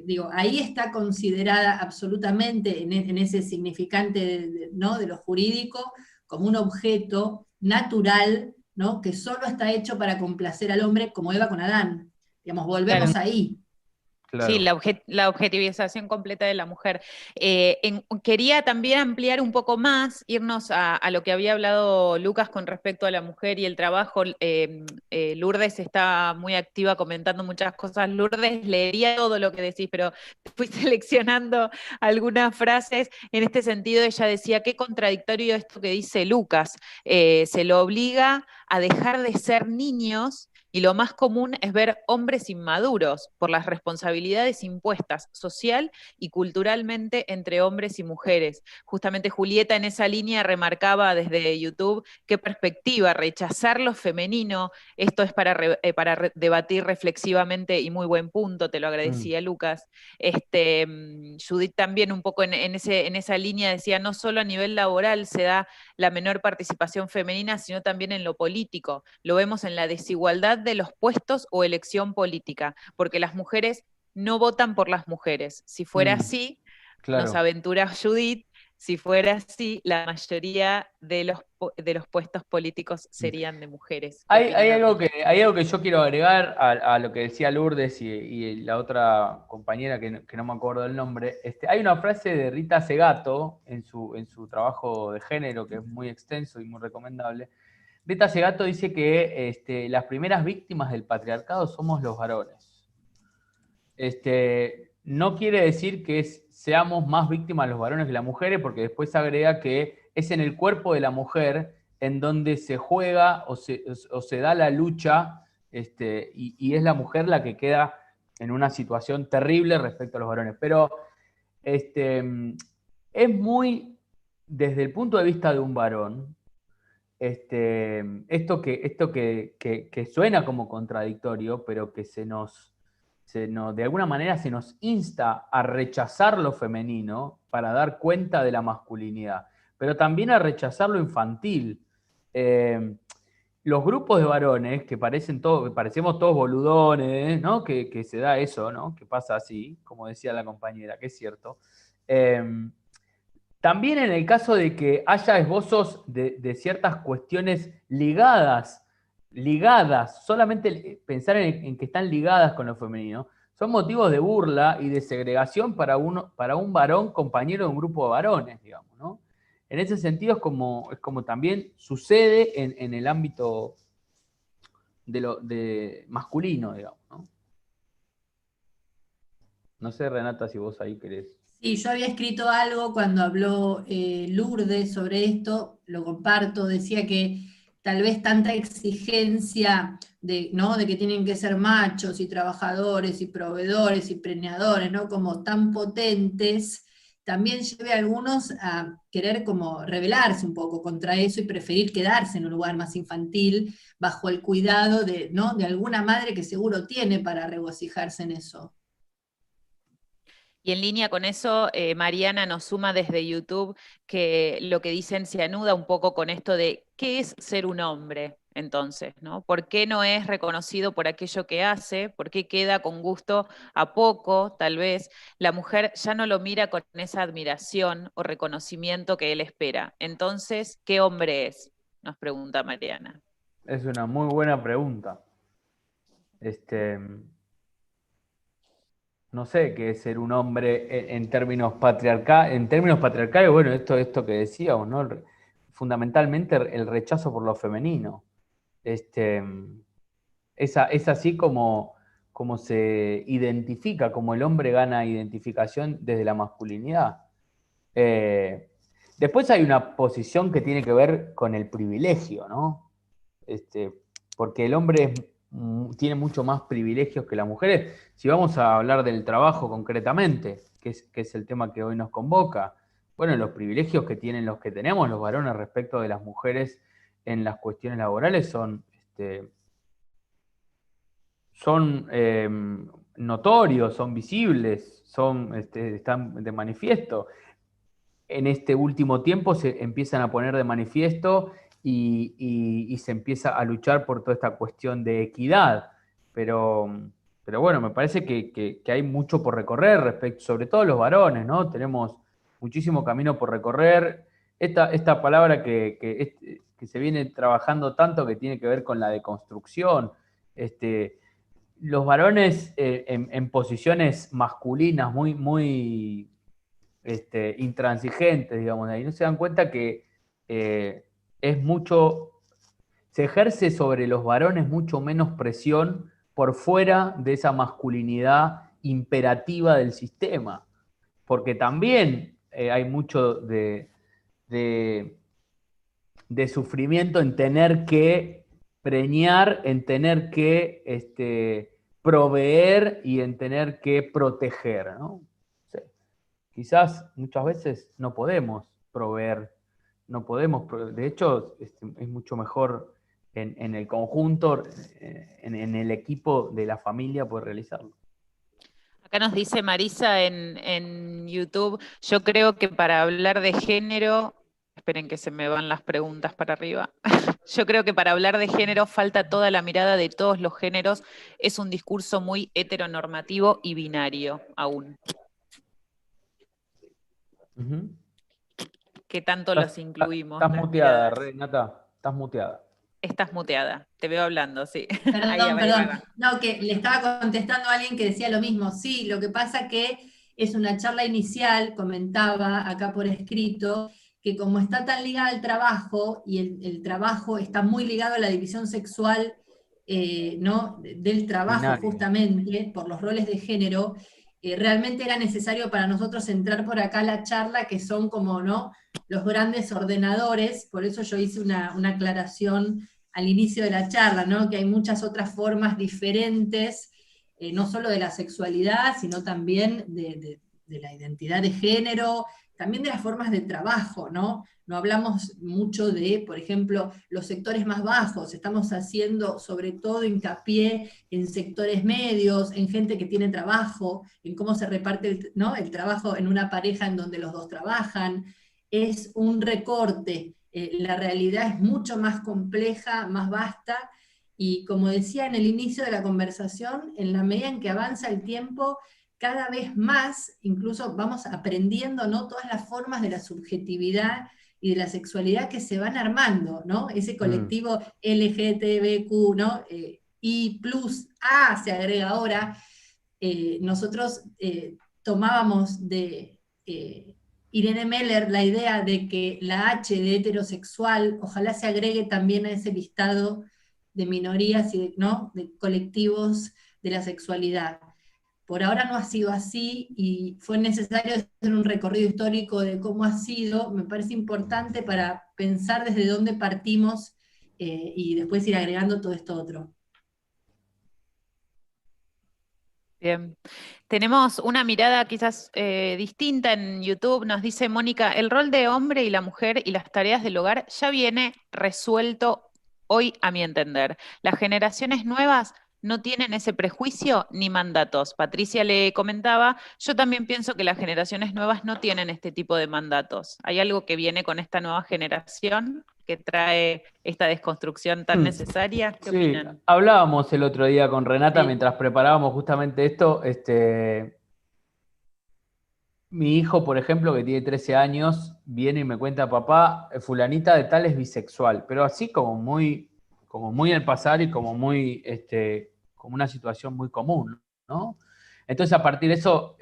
Digo, ahí está considerada absolutamente en ese significante ¿no? de lo jurídico como un objeto natural, ¿no? Que solo está hecho para complacer al hombre, como Eva con Adán. Digamos, Claro. volvemos ahí. Sí, Claro. la objetivización completa de la mujer. Quería también ampliar un poco más, irnos a lo que había hablado Lucas con respecto a la mujer y el trabajo. Lourdes está muy activa comentando muchas cosas. Lourdes, leería todo lo que decís, pero fui seleccionando algunas frases. En este sentido, ella decía, qué contradictorio esto que dice Lucas. Se lo obliga a dejar de ser niños y lo más común es ver hombres inmaduros por las responsabilidades impuestas social y culturalmente entre hombres y mujeres. Justamente Julieta en esa línea remarcaba desde YouTube qué perspectiva, rechazar lo femenino, esto es para debatir reflexivamente y muy buen punto, te lo agradecía Lucas. Judith también un poco en esa línea decía, no solo a nivel laboral se da la menor participación femenina, sino también en lo político. Lo vemos en la desigualdad de los puestos o elección política, porque las mujeres no votan por las mujeres. Si fuera así, nos Claro. aventura Judith, si fuera así, la mayoría de los puestos políticos serían de mujeres. ¿Qué opinan al respecto? Hay algo que yo quiero agregar a lo que decía Lourdes y la otra compañera que no me acuerdo del nombre. Hay una frase de Rita Segato en su trabajo de género que es muy extenso y muy recomendable. Rita Segato dice que las primeras víctimas del patriarcado somos los varones. No quiere decir que seamos más víctimas los varones que las mujeres, porque después agrega que es en el cuerpo de la mujer en donde se juega o se da la lucha, y es la mujer la que queda en una situación terrible respecto a los varones. Pero es muy, desde el punto de vista de un varón, esto que suena como contradictorio, pero que de alguna manera se nos insta a rechazar lo femenino para dar cuenta de la masculinidad, pero también a rechazar lo infantil. Los grupos de varones que parecemos todos boludones, ¿no? Que se da eso, ¿no? Que pasa así, como decía la compañera, que es cierto. También en el caso de que haya esbozos de ciertas cuestiones ligadas, solamente pensar en que están ligadas con lo femenino, son motivos de burla y de segregación para un varón compañero de un grupo de varones, digamos, ¿no? En ese sentido es como también sucede en el ámbito de masculino, digamos, ¿no? No sé, Renata, si vos ahí querés. Sí, yo había escrito algo cuando habló Lourdes sobre esto, lo comparto, decía que tal vez tanta exigencia de, ¿no? de que tienen que ser machos y trabajadores y proveedores y preñadores, ¿no? como tan potentes, también lleve a algunos a querer como rebelarse un poco contra eso y preferir quedarse en un lugar más infantil bajo el cuidado de, ¿no? de alguna madre que seguro tiene para regocijarse en eso. Y en línea con eso, Mariana nos suma desde YouTube que lo que dicen se anuda un poco con esto de qué es ser un hombre, entonces, ¿no? ¿Por qué no es reconocido por aquello que hace? ¿Por qué queda con gusto a poco, tal vez? La mujer ya no lo mira con esa admiración o reconocimiento que él espera. Entonces, ¿qué hombre es? Nos pregunta Mariana. Es una muy buena pregunta. Este, no sé qué es ser un hombre en términos patriarcales, bueno, esto que decíamos, ¿no? Fundamentalmente el rechazo por lo femenino. Este, es así como se identifica, como el hombre gana identificación desde la masculinidad. Eh, Después hay una posición que tiene que ver con el privilegio, ¿no? Este, porque el hombre tiene mucho más privilegios que las mujeres. Si vamos a hablar del trabajo concretamente, que es el tema que hoy nos convoca, bueno, los privilegios que tienen los que tenemos, los varones respecto de las mujeres en las cuestiones laborales son notorios, son visibles, están de manifiesto. En este último tiempo se empiezan a poner de manifiesto y se empieza a luchar por toda esta cuestión de equidad. Pero, pero bueno, me parece que hay mucho por recorrer respecto, sobre todo los varones, ¿no? Tenemos muchísimo camino por recorrer. Esta palabra que se viene trabajando tanto que tiene que ver con la deconstrucción, los varones en posiciones masculinas muy intransigentes, digamos, ahí no se dan cuenta que es mucho, se ejerce sobre los varones mucho menos presión por fuera de esa masculinidad imperativa del sistema, porque también hay mucho de, de sufrimiento en tener que preñar, en tener que proveer y en tener que proteger, ¿no? Sí. Quizás muchas veces no podemos proveer, de hecho es mucho mejor en el conjunto, en el equipo de la familia poder realizarlo. Acá nos dice Marisa en YouTube, yo creo que para hablar de género, esperen que se me van las preguntas para arriba, yo creo que para hablar de género falta toda la mirada de todos los géneros, es un discurso muy heteronormativo y binario aún. Uh-huh. ¿Qué tanto los incluimos? Estás muteada, Renata, estás muteada. Estás muteada, te veo hablando, sí. Perdón, perdón. No, que le estaba contestando a alguien que decía lo mismo. Sí, lo que pasa que es una charla inicial, comentaba acá por escrito, que como está tan ligada al trabajo, y el trabajo está muy ligado a la división sexual, ¿no? del trabajo Binario. justamente, por los roles de género, realmente era necesario para nosotros entrar por acá a la charla, que son como, ¿no? los grandes ordenadores, por eso yo hice una aclaración al inicio de la charla, ¿no? que hay muchas otras formas diferentes, no solo de la sexualidad, sino también de la identidad de género, también de las formas de trabajo, ¿no? No hablamos mucho de, por ejemplo, los sectores más bajos, estamos haciendo sobre todo hincapié en sectores medios, en gente que tiene trabajo, en cómo se reparte ¿no? el trabajo en una pareja en donde los dos trabajan. Es un recorte, la realidad es mucho más compleja, más vasta, y como decía en el inicio de la conversación, en la medida en que avanza el tiempo, cada vez más, incluso vamos aprendiendo, ¿no? todas las formas de la subjetividad y de la sexualidad que se van armando, ¿no? Ese colectivo LGTBQ, ¿no? I plus A se agrega ahora. Nosotros tomábamos de Irene Meller la idea de que la H de heterosexual ojalá se agregue también a ese listado de minorías y ¿no? de colectivos de la sexualidad. por ahora no ha sido así y fue necesario hacer un recorrido histórico de cómo ha sido. Me parece importante para pensar desde dónde partimos y después ir agregando todo esto otro. Bien. Tenemos una mirada quizás distinta en YouTube. Nos dice Mónica, el rol de hombre y la mujer y las tareas del hogar ya viene resuelto hoy, a mi entender. Las generaciones nuevas no tienen ese prejuicio ni mandatos. Patricia le comentaba, yo también pienso que las generaciones nuevas no tienen este tipo de mandatos. ¿Hay algo que viene con esta nueva generación que trae esta desconstrucción tan necesaria? ¿Qué Sí, opinan? hablábamos el otro día con Renata Sí. mientras preparábamos justamente esto. Mi hijo, por ejemplo, que tiene 13 años, viene y me cuenta, papá, fulanita de tal es bisexual, pero así como muy al pasar y como muy, como una situación muy común, ¿no? Entonces, a partir de eso,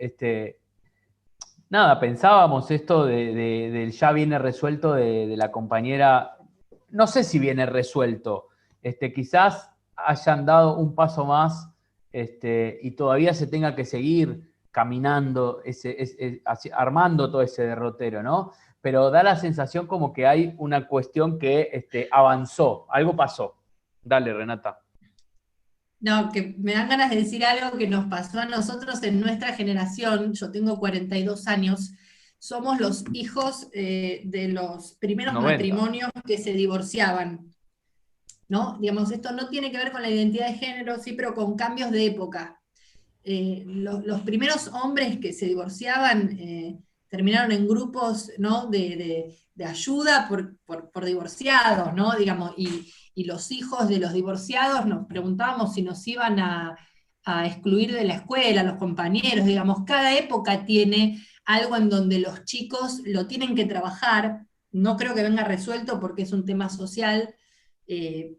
nada, pensábamos esto del ya viene resuelto de la compañera, no sé si viene resuelto, quizás hayan dado un paso más y todavía se tenga que seguir caminando, armando todo ese derrotero, ¿no? Pero da la sensación como que hay una cuestión que avanzó, algo pasó. Dale, Renata. No, que me dan ganas de decir algo que nos pasó a nosotros en nuestra generación. Yo tengo 42 años. Somos los hijos de los primeros 90. matrimonios que se divorciaban, ¿no? Digamos, esto no tiene que ver con la identidad de género, sí, pero con cambios de época. Los primeros hombres que se divorciaban terminaron en grupos, ¿no? de ayuda por divorciados, ¿no? Digamos, y los hijos de los divorciados nos preguntábamos si nos iban a excluir de la escuela, los compañeros, digamos, cada época tiene algo en donde los chicos lo tienen que trabajar. No creo que venga resuelto porque es un tema social,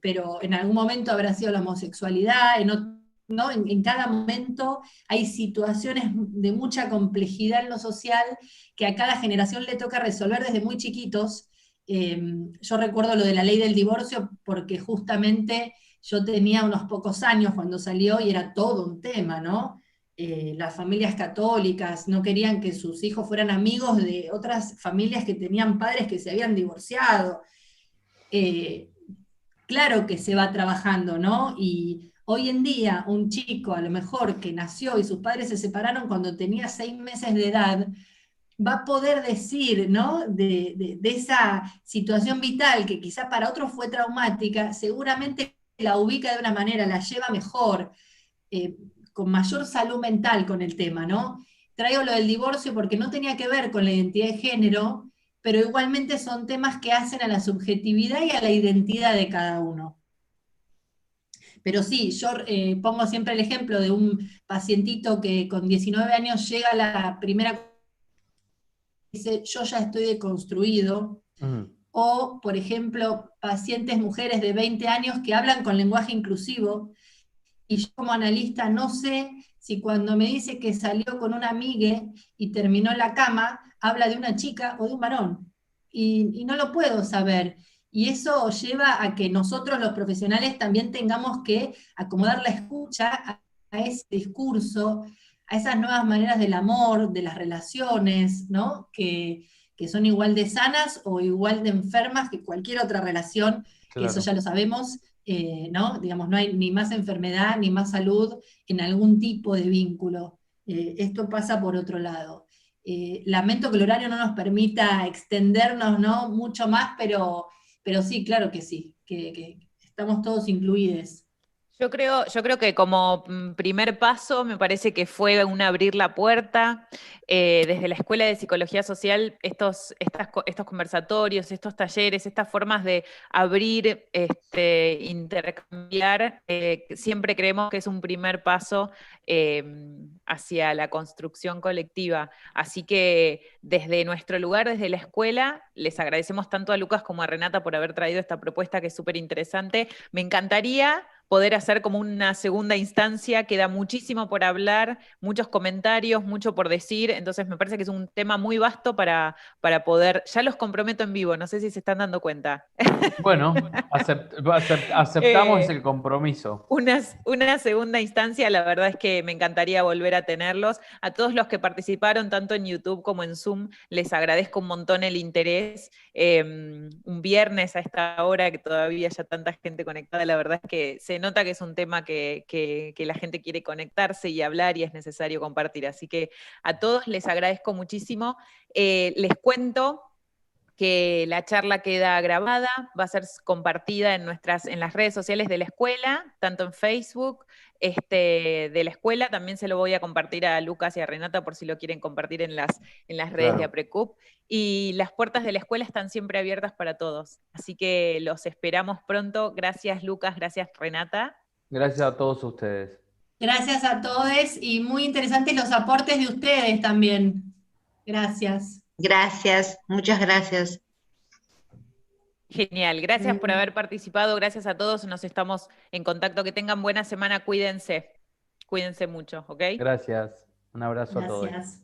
pero en algún momento habrá sido la homosexualidad, ¿no? En cada momento hay situaciones de mucha complejidad en lo social que a cada generación le toca resolver desde muy chiquitos. Yo recuerdo lo de la ley del divorcio porque justamente yo tenía unos pocos años cuando salió y era todo un tema, ¿no? Las familias católicas no querían que sus hijos fueran amigos de otras familias que tenían padres que se habían divorciado. Eh, claro que se va trabajando, ¿no? Y hoy en día un chico a lo mejor que nació y sus padres se separaron cuando tenía 6 meses de edad, va a poder decir, ¿no? De esa situación vital que quizá para otros fue traumática, seguramente la ubica de una manera, la lleva mejor, eh, con mayor salud mental con el tema, ¿no? Traigo lo del divorcio porque no tenía que ver con la identidad de género, pero igualmente son temas que hacen a la subjetividad y a la identidad de cada uno. Pero sí, yo pongo siempre el ejemplo de un pacientito que con 19 años llega a la primera y dice, yo ya estoy deconstruido. O, por ejemplo, pacientes mujeres de 20 años que hablan con lenguaje inclusivo, y yo como analista no sé si cuando me dice que salió con una amiga y terminó en la cama, habla de una chica o de un varón. Y no lo puedo saber. Y eso lleva a que nosotros los profesionales también tengamos que acomodar la escucha a ese discurso, a esas nuevas maneras del amor, de las relaciones, ¿no? Que son igual de sanas o igual de enfermas que cualquier otra relación, que eso Claro. ya lo sabemos, ¿no? Digamos, no hay ni más enfermedad ni más salud en algún tipo de vínculo. Esto pasa por otro lado. Lamento que el horario no nos permita extendernos, ¿no? Mucho más, pero sí, claro que sí, que estamos todos incluidos. Yo creo que como primer paso me parece que fue un abrir la puerta. Desde la Escuela de Psicología Social, estos conversatorios, estos talleres, estas formas de abrir, intercambiar, siempre creemos que es un primer paso hacia la construcción colectiva. Así que desde nuestro lugar, desde la escuela, les agradecemos tanto a Lucas como a Renata por haber traído esta propuesta que es súper interesante. Me encantaría poder hacer como una segunda instancia. Queda muchísimo por hablar, muchos comentarios, mucho por decir, entonces me parece que es un tema muy vasto para poder, ya los comprometo en vivo, no sé si se están dando cuenta. Bueno, aceptamos el compromiso. Una segunda instancia, la verdad es que me encantaría volver a tenerlos. A todos los que participaron, tanto en YouTube como en Zoom, les agradezco un montón el interés. Un viernes a esta hora, que todavía haya tanta gente conectada, la verdad es que se nota que es un tema que la gente quiere conectarse y hablar y es necesario compartir. Así que a todos les agradezco muchísimo. Les cuento que la charla queda grabada, va a ser compartida en las redes sociales de la escuela, tanto en Facebook de la escuela, también se lo voy a compartir a Lucas y a Renata por si lo quieren compartir en las redes de APRECUP, y las puertas de la escuela están siempre abiertas para todos, así que los esperamos pronto. Gracias Lucas, gracias Renata. Gracias a todos ustedes. Gracias a todos y muy interesantes los aportes de ustedes también. Gracias. Gracias, muchas gracias. Genial, gracias por haber participado, gracias a todos, nos estamos en contacto, que tengan buena semana, cuídense mucho, ¿ok? Gracias, un abrazo a todos. Gracias.